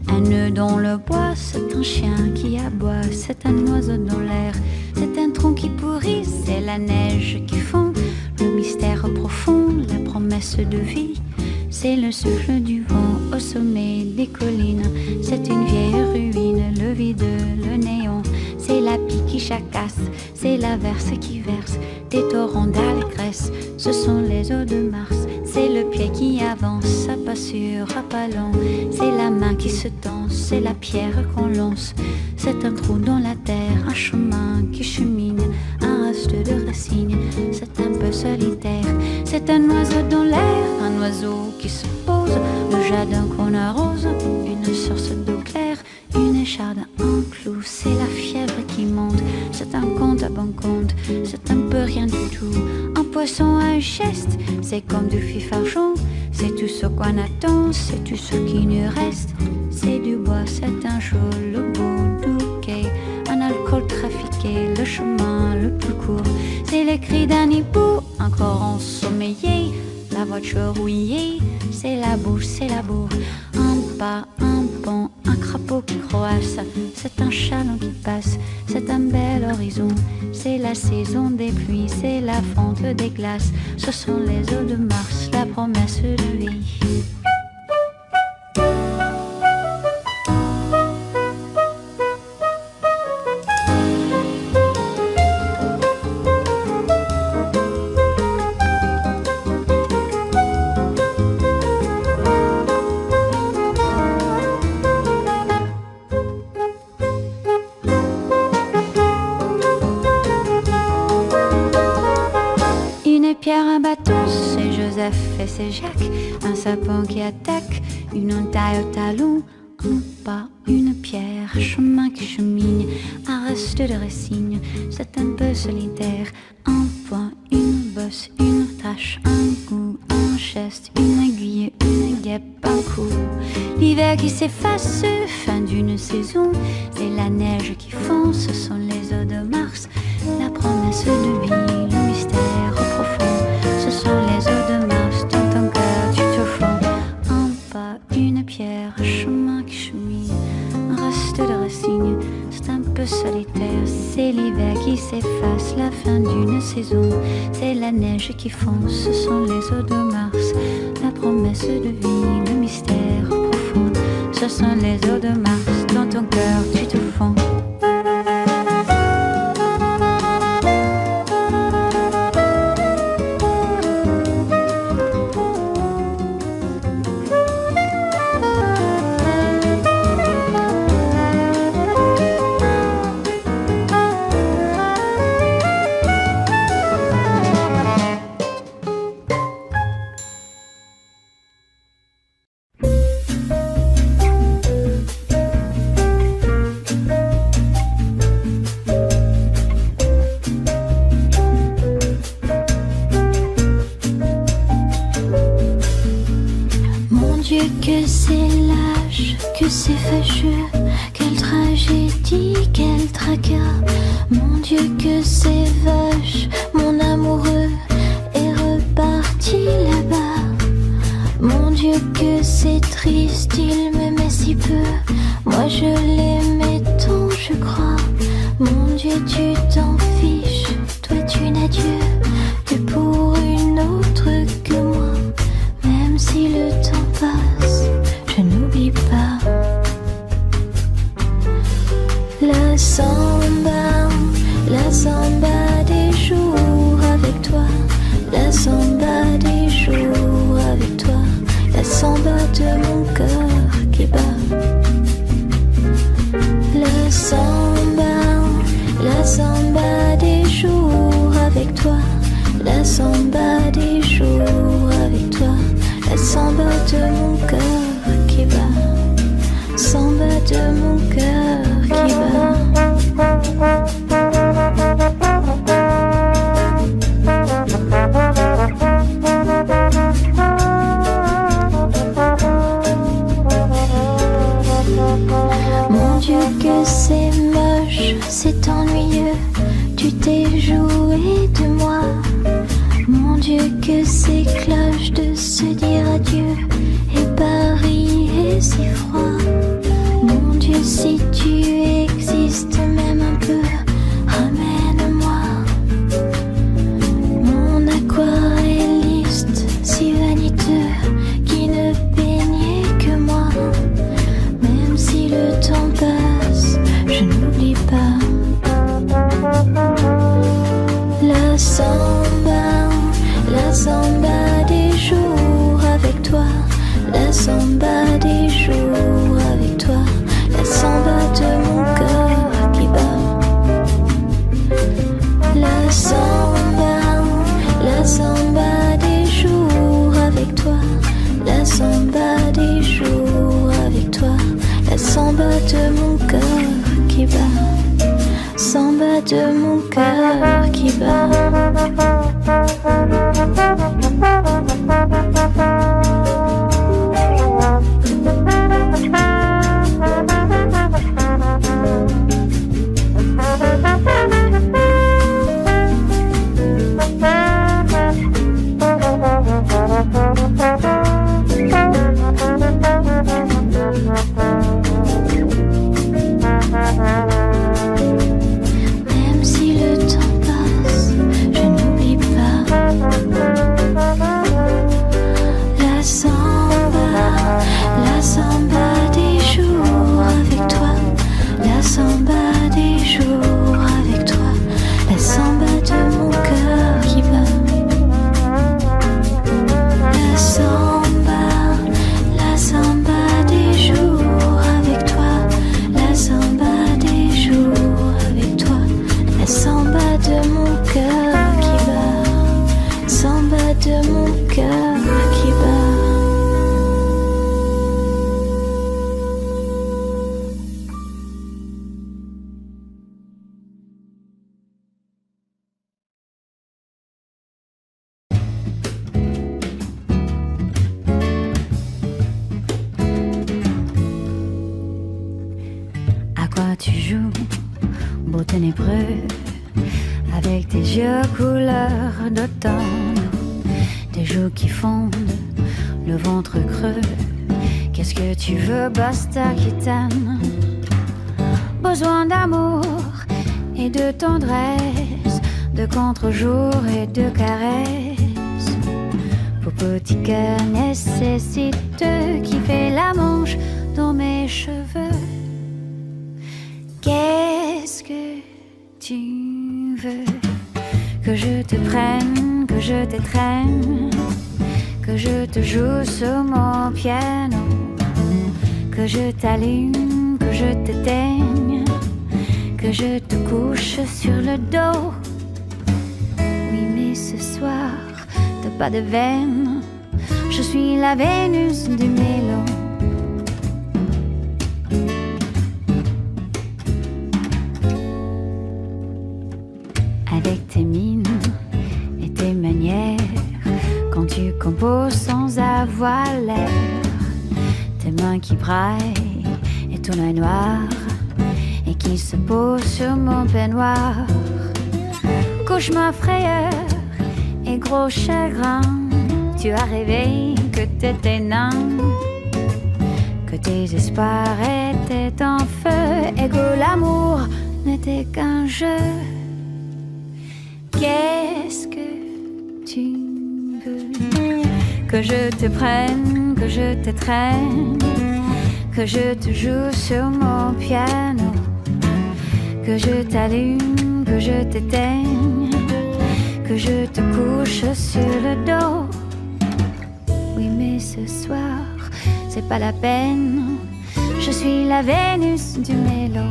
Un nœud dans le bois, c'est un chien qui aboie. C'est un oiseau dans l'air, c'est un tronc qui pourrit. C'est la neige qui fond, le mystère profond, la promesse de vie. C'est le souffle du vent au sommet des collines. C'est une vieille ruine, le vide, le néant. C'est la pie qui jacasse, c'est l'averse qui verse des torrents d'allégresse. Ce sont les eaux de Mars. C'est le pied qui avance, à pas sûr, à pas lent. C'est la main qui se tend, c'est la pierre qu'on lance. C'est un trou dans la terre, un chemin qui chemine, un reste de racines. C'est un peu solitaire, c'est un oiseau dans l'air, un oiseau qui se pose, le jardin qu'on arrose, une source d'eau claire, une écharde, un clou. C'est la fièvre qui monte, c'est un compte à bon compte, c'est un peu rien du tout. Un poisson à un geste, c'est comme du fifarchon. C'est tout ce qu'on attend, c'est tout ce qui nous reste. C'est du bois, c'est un jour le bout du quai, un alcool trafiqué, le chemin le plus court. C'est le cri d'un hibou, encore ensommeillé, la voiture rouillée. C'est la bouche, c'est la bourre, un pas, un pont, un crapaud qui croasse. C'est un chaland qui passe, c'est un bel horizon. C'est la saison des pluies, c'est la fonte des glaces. Ce sont les eaux de Mars, la promesse de vie. Un bateau, c'est Joseph et c'est Jacques. Un sapin qui attaque, une entaille au talon. Un pas, une pierre, un chemin qui chemine, un reste de racines. C'est un peu solitaire, un point, une bosse, une tache, un goût, un geste, une aiguille, une guêpe, un coup. L'hiver qui s'efface, fin d'une saison. C'est la neige qui fond, ce sont les eaux de Mars. La promesse de vie, le mystère profond. Ce sont les eaux de Mars, dans ton cœur tu te fonds. Un pas, une pierre, un chemin qui chemine, un reste de racines. C'est un peu solitaire, c'est l'hiver qui s'efface, la fin d'une saison. C'est la neige qui fond, ce sont les eaux de Mars. La promesse de vie, le mystère profond. Ce sont les eaux de Mars, dans ton cœur tu te fonds. Que c'est lâche, que c'est fâcheux, quelle tragédie, quel tracas. Mon Dieu que c'est vache, mon amoureux est reparti là-bas. Mon Dieu que c'est triste, il m'aimait si peu. Moi je l'aimais tant, je crois. Mon Dieu, tu t'en fiches, toi tu n'as Dieu que pour une autre que moi. Même si le temps passe, je n'oublie pas. La samba des jours avec toi. La samba des jours avec toi. La samba de mon cœur qui bat. La samba des jours avec toi. La samba des jours avec toi. La samba de mon cœur qui bat. Samba de mon cœur qui bat. Mon Dieu que c'est moche, c'est ennuyeux, tu t'es joué de moi. Mon Dieu que c'est cloche de se dire adieu, et Paris est si froid. Mon Dieu si tu existes même un peu, ramène-moi. Mon aquarelliste si vaniteux, qui ne peignait que moi. Même si le temps passe, je n'oublie pas. La samba des jours avec toi. La samba des jours avec toi. La samba de mon cœur qui bat. La samba des jours avec toi. La samba des jours avec toi. La samba de mon cœur qui bat. Samba de mon cœur qui bat. Même si le temps passe, je n'oublie pas. La samba des jours avec toi. La samba des jours avec toi. La samba de mon cœur qui bat. La samba des jours avec toi. La samba des jours avec toi. La samba de mon cœur qui bat. Samba de mon cœur qui bat. À quoi tu joues, beau ténébreux, avec tes yeux couleur d'automne, tes joues qui fondent, le ventre creux. Qu'est-ce que tu veux, basta qui t'aime? Besoin d'amour et de tendresse, de contre-jour et de caresses. Pour petit cœur nécessiteux qui fait la manche dans mes cheveux. Qu'est-ce que tu veux? Que je te prenne, que je t'étreigne, que je te joue sur mon piano, que je t'allume, que je t'éteigne, que je te couche sur le dos. Oui, mais ce soir, t'as pas de veine, je suis la Vénus du mélo. Avec tes mines et tes manières, quand tu composes sans avoir l'air, tes mains qui braillent et ton œil noir, et qui se pose sur mon peignoir. Cauchemar, frayeur et gros chagrin, Tu as rêvé que t'étais nain, que tes espoirs étaient en feu et que l'amour n'était qu'un jeu. Qu'est-ce que tu veux? Que je te prenne, que je te traîne, que je te joue sur mon piano, que je t'allume, que je t'éteigne, que je te couche sur le dos. Oui, mais ce soir, c'est pas la peine, je suis la Vénus du mélo.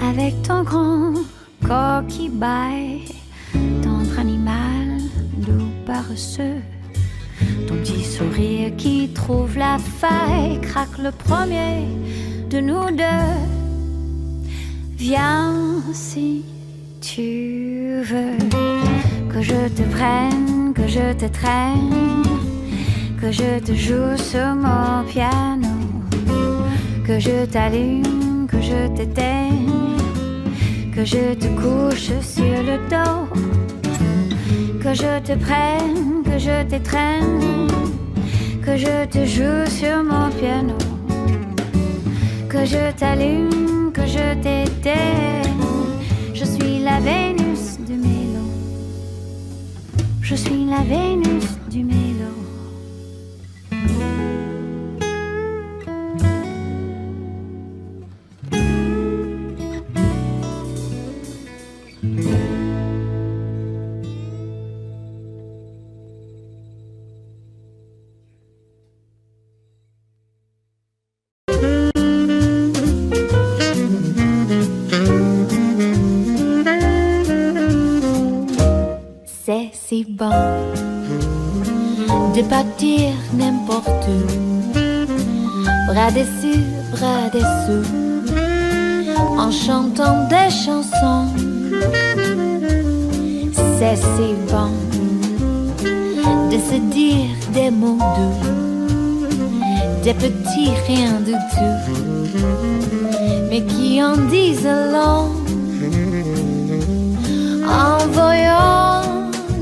Avec ton grand corps qui baille, tendre animal doux paresseux, ton petit sourire qui trouve la faille, craque le premier de nous deux. Viens si tu veux, que je te prenne, que je te traîne, que je te joue sur mon piano, que je t'allume, que je t'éteigne, que je te couche sur le dos, que je te prenne, que je t'étreigne, que je te joue sur mon piano, que je t'allume, que je t'éteigne. Je suis la Vénus du mélo. Je suis la Vénus du mélo. C'est si bon de partir n'importe où, bras dessus, bras dessous, en chantant des chansons. C'est si bon de se dire des mots doux, des petits riens du tout, mais qui en disent long. En voyant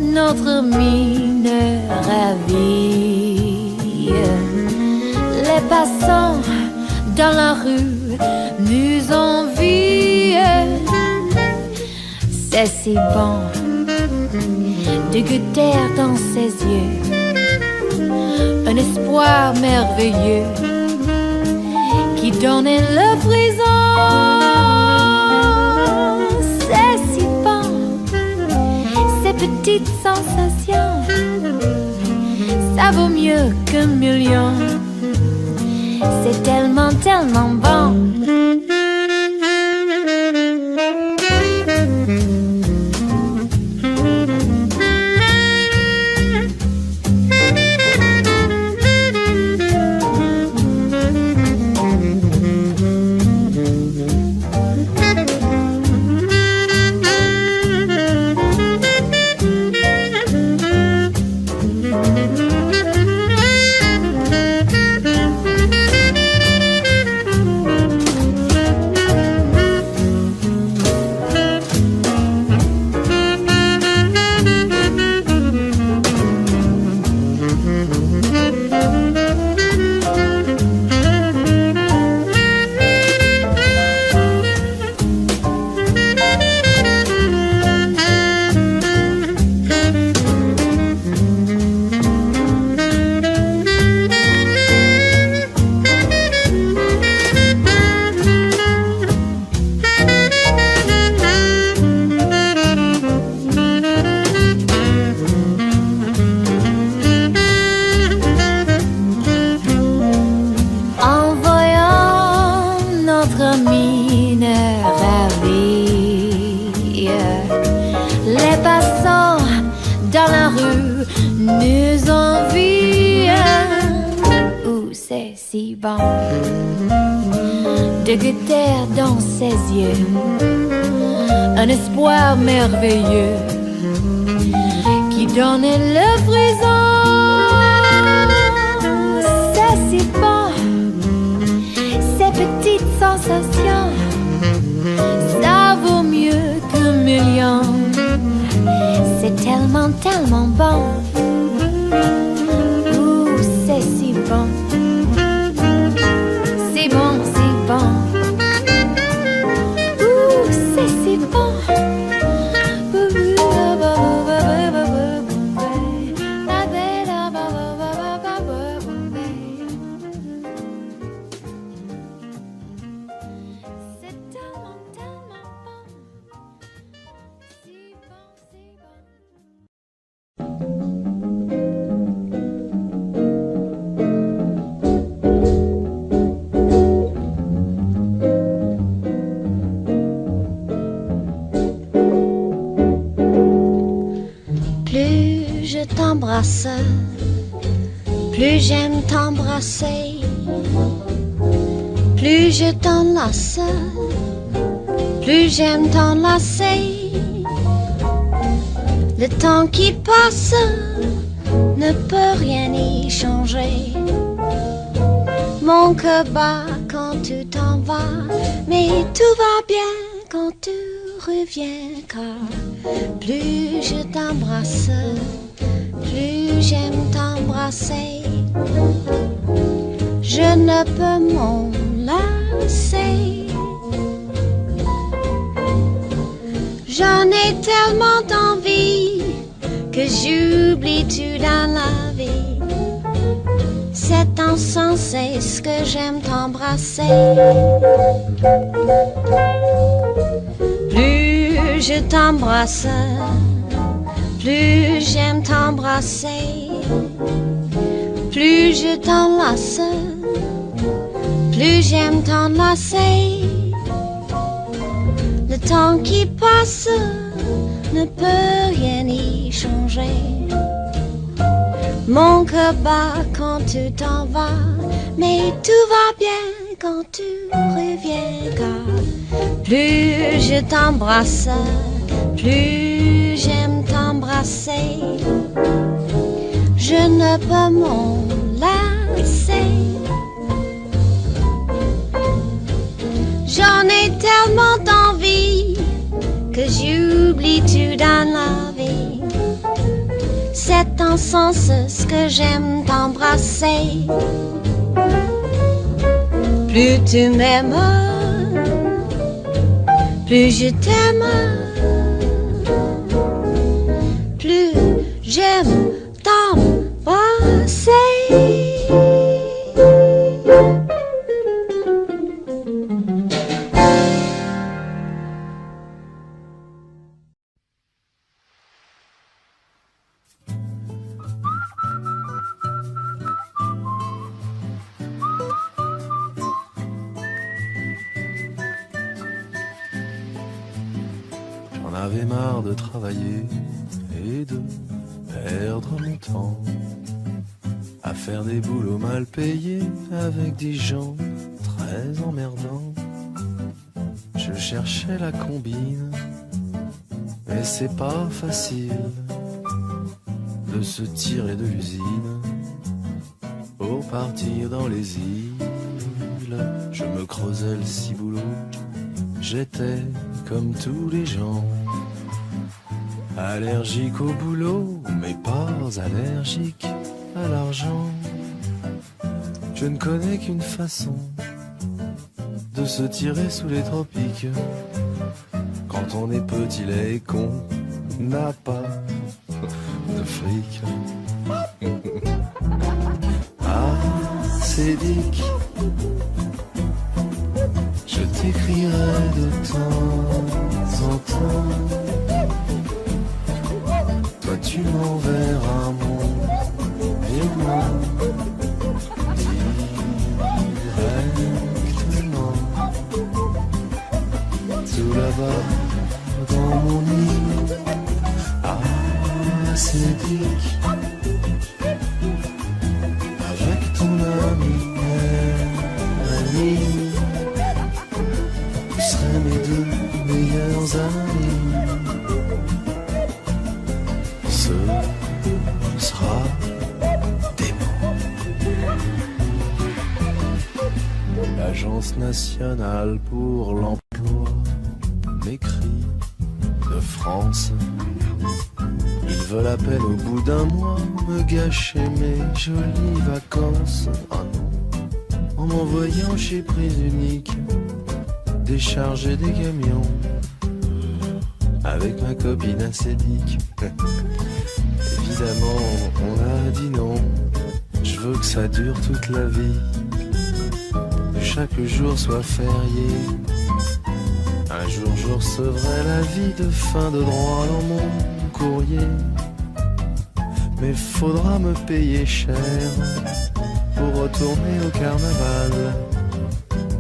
notre mine ravie, les passants dans la rue nous envient. C'est si bon de goûter dans ses yeux un espoir merveilleux qui donnait le frisson. C'est si bon, ces petites sensations, ça vaut mieux qu'un million. C'est tellement, tellement bon. Nous envie, où c'est si bon de goûter dans ses yeux un espoir merveilleux qui donnait le frisson. bouillon. C'est tellement, tellement bon. Ouh, c'est si bon. C'est bon, c'est bon. Ouh, c'est si bon. Plus je t'embrasse, plus j'aime t'embrasser. Plus je t'enlace, plus j'aime t'enlacer. Le temps qui passe ne peut rien y changer. Mon cœur bat quand tu t'en vas, mais tout va bien quand tu reviens. Car plus je t'embrasse, plus j'aime t'embrasser. Je ne peux m'en lasser. J'en ai tellement d'envie que j'oublie tout dans la vie. C'est insensé ce que j'aime t'embrasser. Plus je t'embrasse, plus j'aime t'embrasser. Plus je t'enlace, plus j'aime t'enlacer. Le temps qui passe ne peut rien y changer. Mon cœur bat quand tu t'en vas, mais tout va bien quand tu reviens. Car plus je t'embrasse, plus j'aime t'embrasser. Je ne peux m'en lasser. J'en ai tellement d'envie que j'oublie tout dans la vie. C'est en sens ce que j'aime t'embrasser. Plus tu m'aimes, plus je t'aime. Plus j'aime t'embrasser. J'en avais marre de travailler et de perdre mon temps à faire des boulots mal payés avec des gens très emmerdants. Je cherchais la combine, mais c'est pas facile de se tirer de l'usine pour partir dans les îles. Je me creusais le ciboulot, j'étais comme tous les gens, allergique au boulot, mais pas allergique à l'argent. Je ne connais qu'une façon de se tirer sous les tropiques. Quand on est petit, laid et qu'on n'a pas de fric. Ah, c'est Dick, je t'écrirai de temps en temps. Toi tu m'enverras mon aimant directement. Tout là-bas dans mon lit. Ah, c'est Dick, avec ton ami Annie. Vous serez mes deux meilleurs amis. Ce sera dément. L'Agence nationale pour l'emploi m'écrit de France. Ils veulent à peine au bout d'un mois me gâcher mes jolies vacances. Ah non, en m'envoyant chez Prise Unique décharger des camions avec ma copine acédique. Évidemment, on a dit non. Je veux que ça dure toute la vie, que chaque jour soit férié. Un jour je recevrai l'avis de fin de droit dans mon courrier. Mais faudra me payer cher pour retourner au carnaval.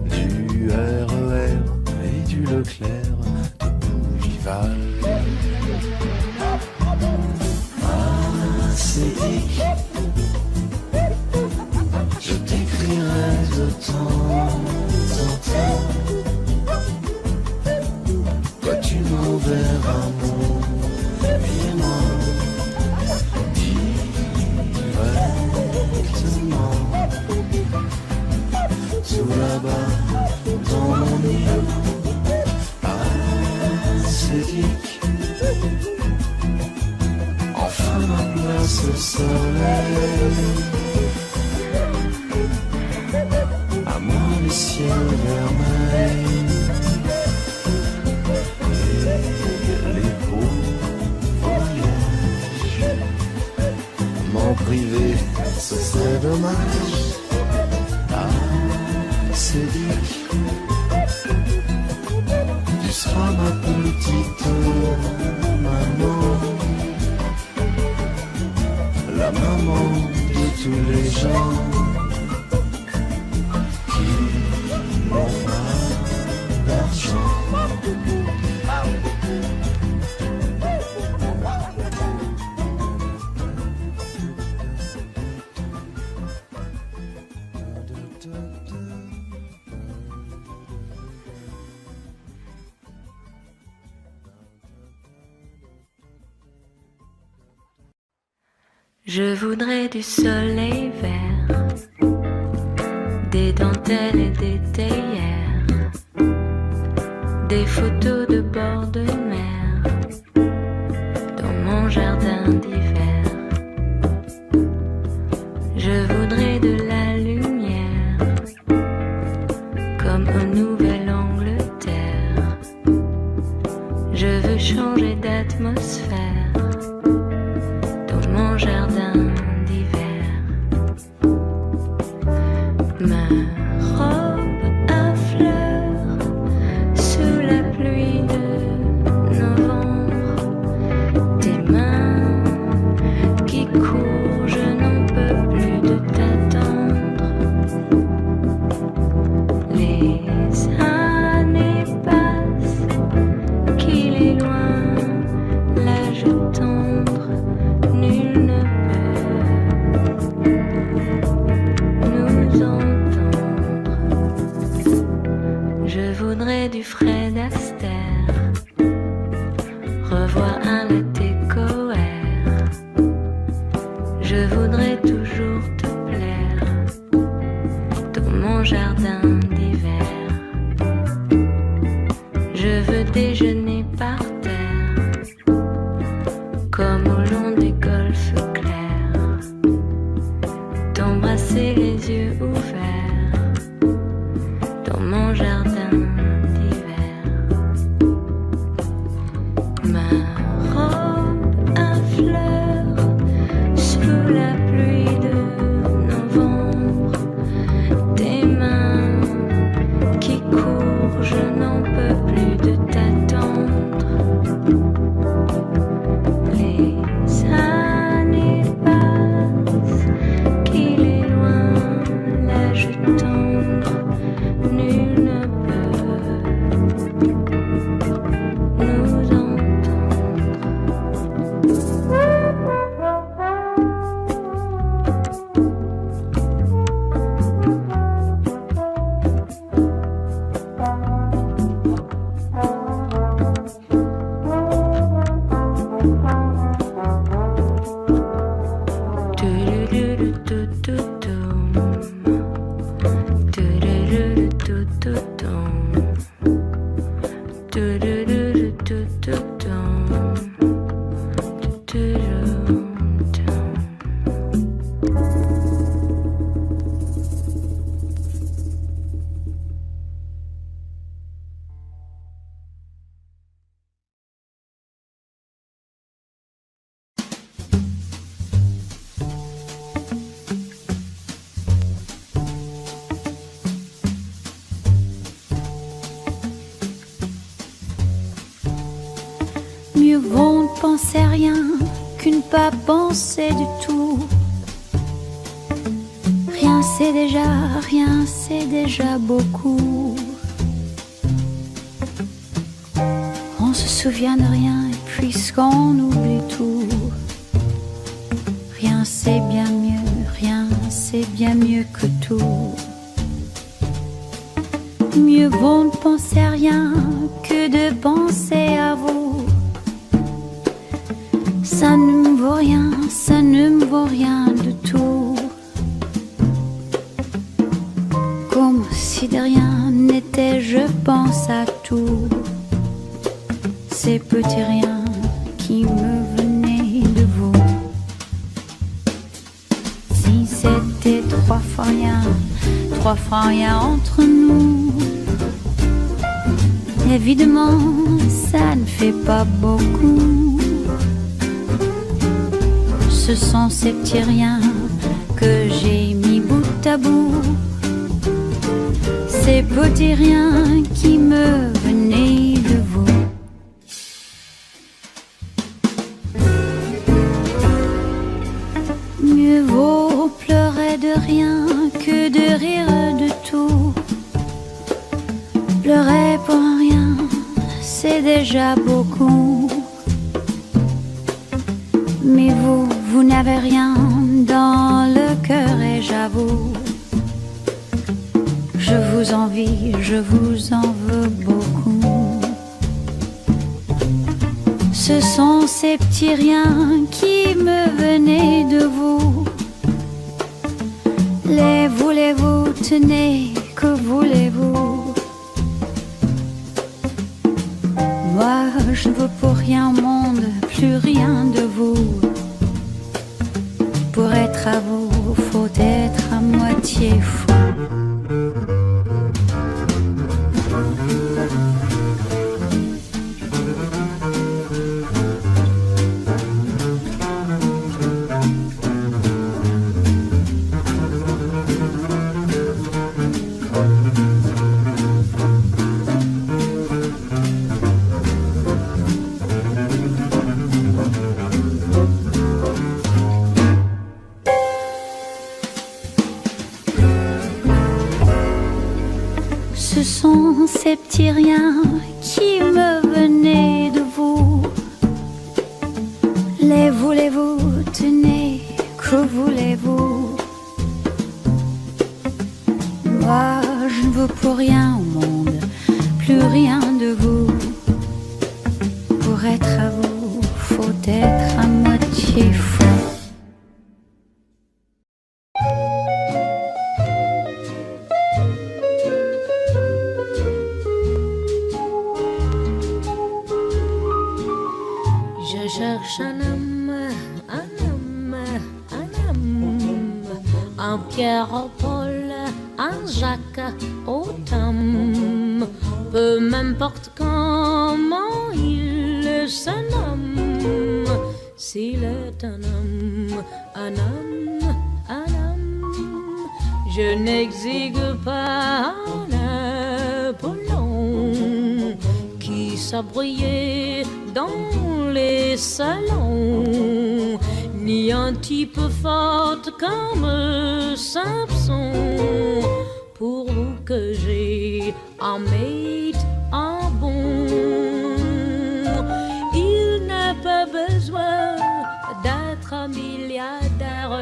Du RER et du Leclerc de Bougival. Acédique, je t'écrirai de temps en temps. Toi tu m'enverras mon virement directement tout là-bas dans mon île acédique. Enfin ma place au soleil, à moi le ciel vermeil et les beaux voyages. M'en priver, ce serait dommage. Acédique, tu seras ma petite maman, la maman de tous les gens qui n'ont pas d'argent. Je voudrais du soleil vert, des dentelles et des théières, des photos de bord de mer dans mon jardin d'hiver. Je voudrais de la lumière comme en Nouvelle-Angleterre. Je veux changer d'atmosphère dans mon jardin d'hiver. Ma robe à fleurs sous la pluie de novembre. Tes mains qui courent, je n'en peux plus de t'attendre. Les années passent, qu'il est loin l'âge tendre. Nul ne peut nous entendre. Je voudrais du Fred Astaire, revoir un latte coère. Je voudrais toujours te plaire dans mon jardin d'hiver. Je veux déjeuner par terre comme au long des golfes clairs, t'embrasser les yeux ouverts dans mon jardin d'hiver. Ma robe à fleurs sous la pluie de novembre. Tes mains qui courent, je n'en peux plus de t'attendre. Les années passent, qu'il est loin l'âge tendre. Nul ne peut nous entendre. Do c'est rien qu'une pas pensée du tout. Rien c'est déjà beaucoup. On se souvient de rien et puisqu'on oublie tout. Rien c'est bien mieux que tout. Mieux vaut ne penser à rien que de penser à vous. Ça ne me vaut rien de tout. Comme si de rien n'était, je pense à tout. Ces petits riens qui me venaient de vous. Si c'était trois fois rien entre nous, évidemment ça ne fait pas beaucoup. Ce sont ces petits riens que j'ai mis bout à bout. Ces petits riens qui me venaient de vous. Mieux vaut pleurer de rien que de rire de tout. Pleurer pour rien, c'est déjà beaucoup. Mais vous n'avez rien dans le cœur et j'avoue, je vous envie, je vous en veux beaucoup. Ce sont ces petits riens qui me venaient de vous. Les voulez-vous, tenez, que voulez-vous? Moi, je ne veux pour rien au monde, plus rien de vous. Pour être à vous, faut être à moitié fou. Ce sont ces petits riens qui me venaient de vous. Les voulez-vous, tenez, que voulez-vous? Moi, je ne veux pour rien au monde, plus rien de vous. Pour être à vous, faut être à moitié fou. Je cherche un homme, un Pierre au Paul, un Jacques au Tom. Peu m'importe comment il se nomme, s'il est un homme, un homme, un homme. Je n'exigue pas un Apollon qui s'abreuillait dans les salons, ni un type fort comme Samson. Pour vous que j'ai un mate, un bon. Il n'a pas besoin d'être un milliardaire,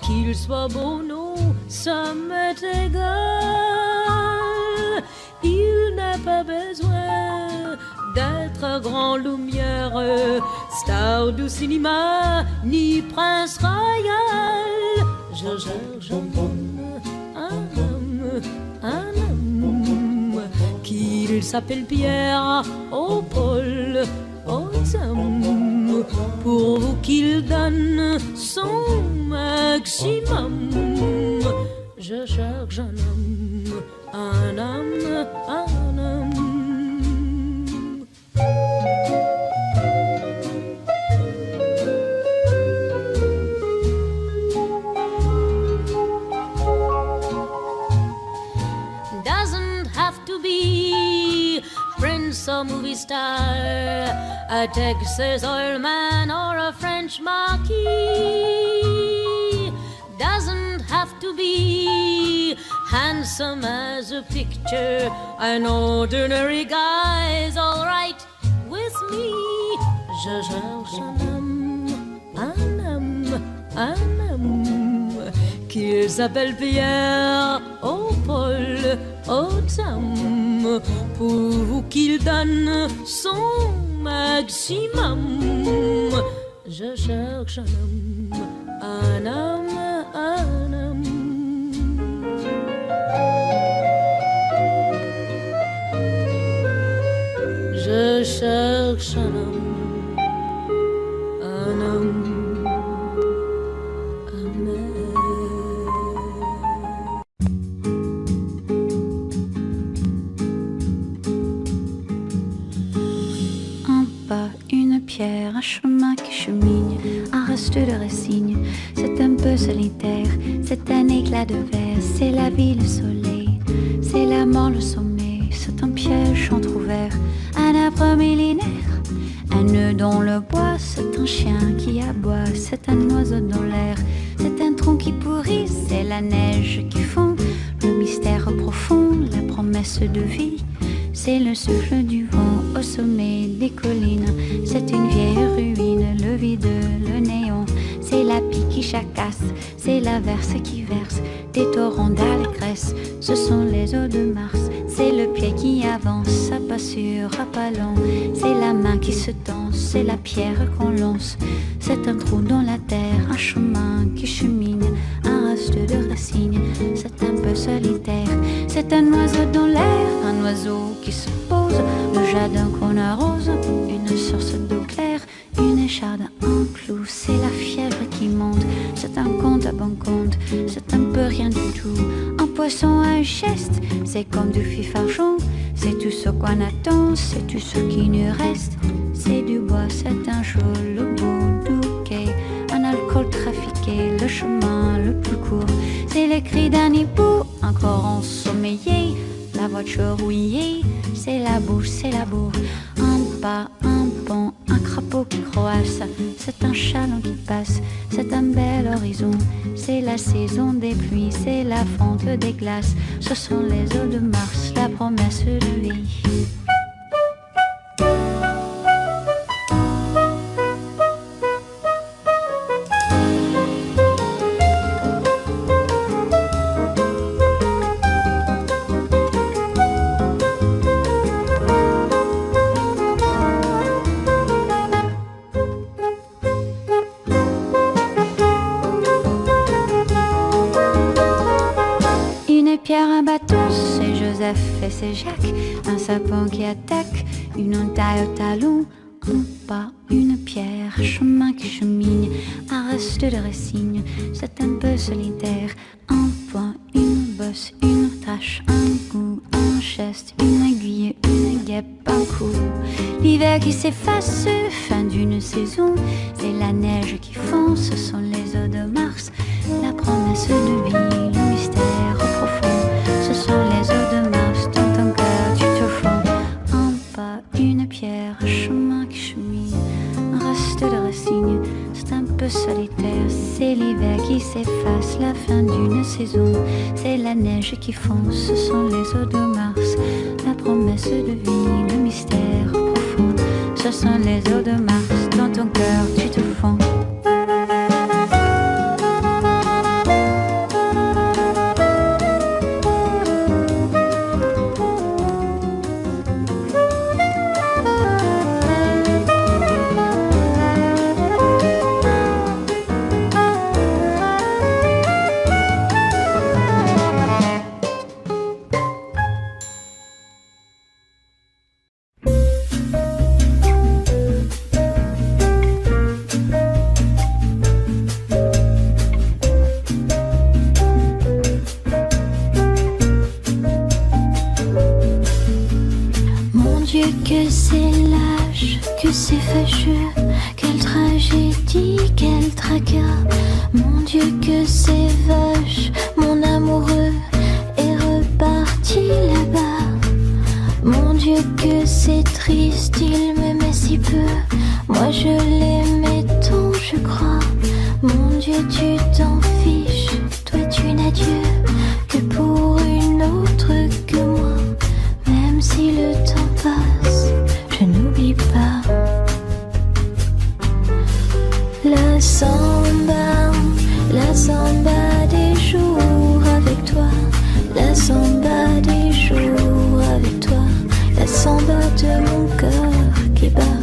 qu'il soit beau, non, ça m'est égal. Il n'a pas besoin d'être grand lumière, star du cinéma, ni prince royal. Je cherche un homme, qu'il s'appelle Pierre au Paul, au Tom, pour qu'il donne son maximum. Je cherche un homme, un homme, un homme. Doesn't have to be prince or movie star, a Texas oil man or a French marquis. Doesn't have to be handsome as a picture. An ordinary guy's all right with me. Je cherche un homme qu'ils appellent Pierre au Paul au Tam, pour qu'il donne son maximum. Je cherche un homme. Je cherche un homme. Un chemin qui chemine, un reste de racines. C'est un peu solitaire, c'est un éclat de verre. C'est la vie, le soleil, c'est la mort, le sommet. C'est un piège entrouvert, un arbre millénaire. Un nœud dans le bois, c'est un chien qui aboie. C'est un oiseau dans l'air, c'est un tronc qui pourrit. C'est la neige qui fond, le mystère profond, la promesse de vie. C'est le souffle du vent au sommet des collines. C'est une vieille ruine, le vide, le néant. C'est la pie qui jacasse, c'est l'averse qui verse des torrents d'allégresse. Ce sont les eaux de Mars. C'est le pied qui avance, à pas sûr, à pas lent. C'est la main qui se tend, c'est la pierre qu'on lance. C'est un trou dans la terre, un chemin qui chemine, un reste de racines. C'est un peu solitaire, c'est un oiseau dans l'air, un oiseau qui se pose, le jardin qu'on arrose, une source d'eau claire, une écharde, un clou. C'est la fièvre qui monte, c'est un compte à bon compte, c'est un peu rien du tout. Un poisson à un geste, c'est comme du fifarchon. C'est tout ce qu'on attend, c'est tout ce qui nous reste. C'est du bois, c'est un jeu, le bout du quai, un alcool trafiqué, le chemin le plus court. C'est le cri d'un hibou, encore ensommeillé, la voiture rouillée. C'est la bouche, c'est la bourre, un pas, un pont, un crapaud qui croasse. C'est un chaland qui passe, c'est un bel horizon. C'est la saison des pluies, c'est la fonte des glaces. Ce sont les eaux de Mars, la promesse de vie. Un bateau, c'est Joseph et c'est Jacques. Un sapin qui attaque, une entaille au talon. Un pas, une pierre, un chemin qui chemine, un reste de racines. C'est un peu solitaire, un point, une bosse, une tache, un goût, un geste, une aiguille, une guêpe, un coup. L'hiver qui s'efface, fin d'une saison. C'est la neige qui fond, ce sont les eaux de Mars. La promesse de vie, le mystère profond. Ce sont les eaux de Mars, dans ton cœur tu te fonds. Un pas, une pierre, un chemin qui chemine, un reste de racines. C'est un peu solitaire, c'est l'hiver qui s'efface, la fin d'une saison. C'est la neige qui fond, ce sont les eaux de Mars. La promesse de vie, le mystère profond. Ce sont les eaux de Mars, dans ton cœur tu te fonds. Que c'est lâche, que c'est fâcheux, quelle tragédie, quel tracas. Mon Dieu que c'est vache, mon amoureux est reparti là-bas. Mon Dieu que c'est triste, il me met si peu. Moi je l'aimais tant, je crois. Mon Dieu, tu t'en fiches. Toi tu n'as Dieu que pour une autre que moi. Même si le temps passe, je n'oublie pas. La samba des jours avec toi. La samba des jours avec toi. La samba de mon cœur qui bat.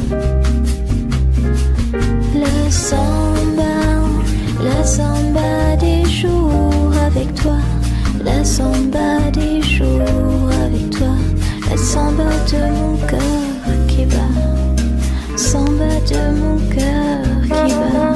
La samba des jours avec toi. La samba des jours avec toi. La samba de mon cœur qui bat. Samba de mon cœur qui bat.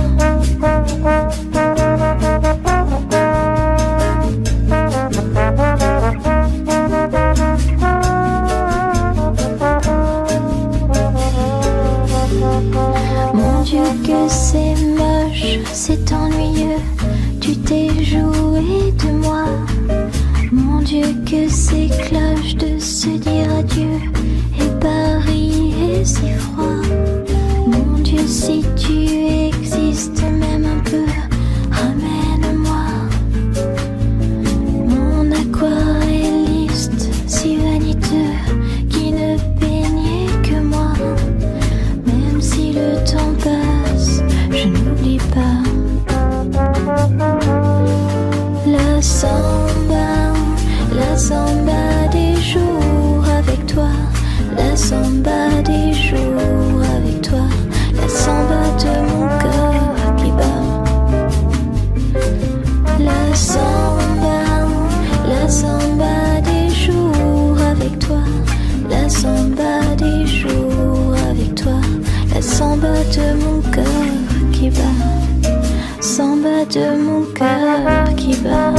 Mon Dieu que c'est moche, c'est ennuyeux. Tu t'es joué de moi. Mon Dieu que c'est cloche de se dire adieu. Et Paris est si froid. Mon Dieu si tu existes même un peu, ramène-moi. Mon aquarelliste si vaniteux qui ne peignait que moi. Même si le temps passe, je n'oublie pas. La samba des jours avec toi. La samba des jours avec toi. La samba de mon cœur qui bat. La samba des jours avec toi. La samba des jours avec toi. La samba de mon cœur qui bat. Samba de mon cœur qui bat.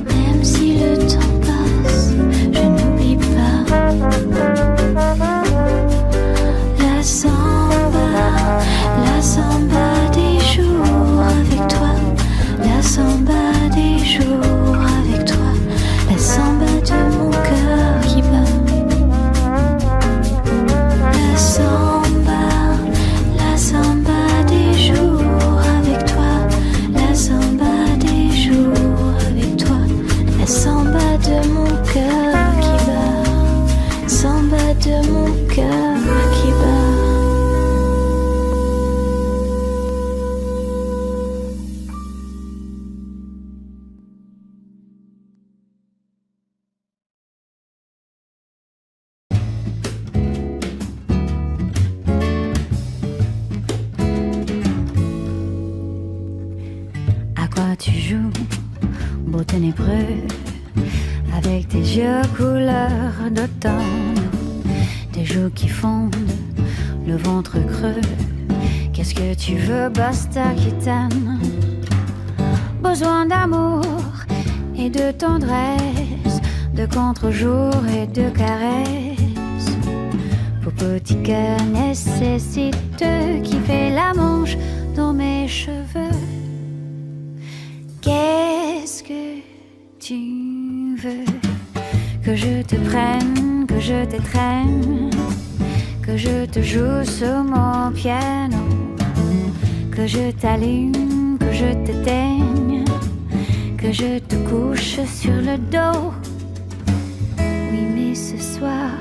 Même si le temps passe, je n'oublie pas. La samba des jours avec toi. La samba des jours avec toi. La samba de mon cœur qui bat. La samba des jours avec toi. La samba des jours avec toi. La samba de mon cœur qui bat. Samba de mon cœur qui bat. À quoi tu joues, beau ténébreux, avec tes yeux couleur d'automne, tes joues qui fondent, le ventre creux. Qu'est-ce que tu veux, basta qui t'aime? Besoin d'amour et de tendresse, de contre-jour et de caresses. Pour petit cœur nécessiteux qui fait la manche dans mes cheveux. Qu'est-ce que tu veux? Que je te prenne, que je t'étreigne, que je te joue sur mon piano, que je t'allume, que je t'éteigne, que je te couche sur le dos. Oui, mais ce soir,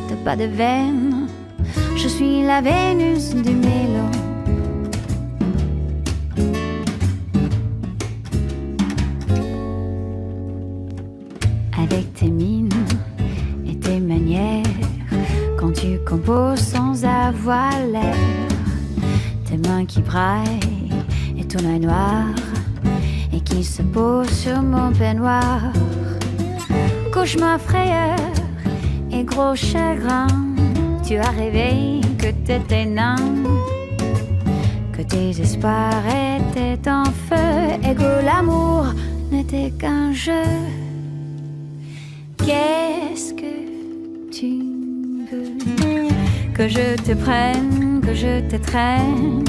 t'as pas de veine, je suis la Vénus du mélo. Avec tes mines et tes manières, quand tu composes sans avoir l'air, tes mains qui braillent et ton œil noir, et qui se pose sur mon peignoir. Cauchemar, frayeur et gros chagrin, tu as rêvé que t'étais nain, que que tes espoirs étaient en feu et que l'amour n'était qu'un jeu. Qu'est-ce que tu veux? Que je te prenne, que je te traîne,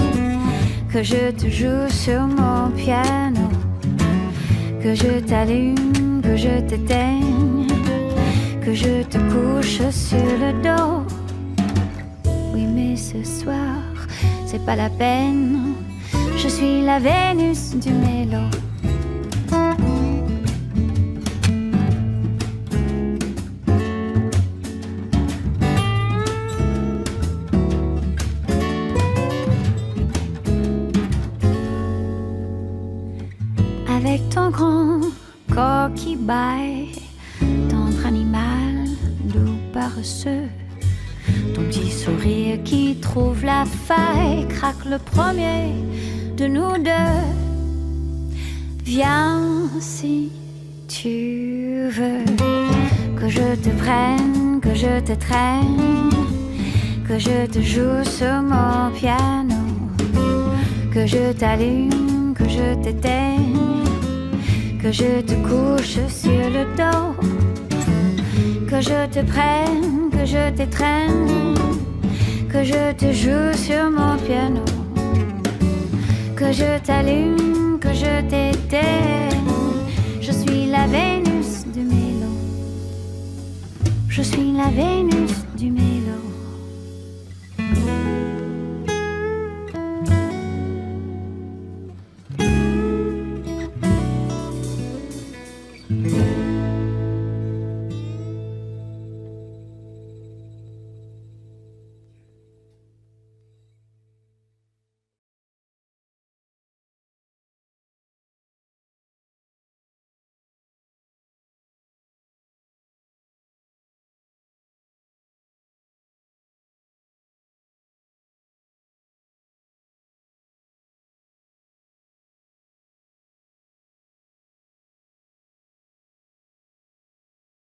que je te joue sur mon piano, que je t'allume, que je t'éteigne, que je te couche sur le dos. Oui, mais ce soir, c'est pas la peine, je suis la Vénus du mélo. Avec ton grand corps qui baille, tendre animal, doux paresseux, ton petit sourire qui trouve la faille, craque le premier de nous deux. Viens si tu veux, que je te prenne, que je te traîne, que je te joue sur mon piano, que je t'allume, que je t'éteigne, que je te couche sur le dos, que je te prenne, que je t'étreigne, que je te joue sur mon piano, que je t'allume, que je t'éteigne. Je suis la Vénus du mélo. Je suis la Vénus du mélo.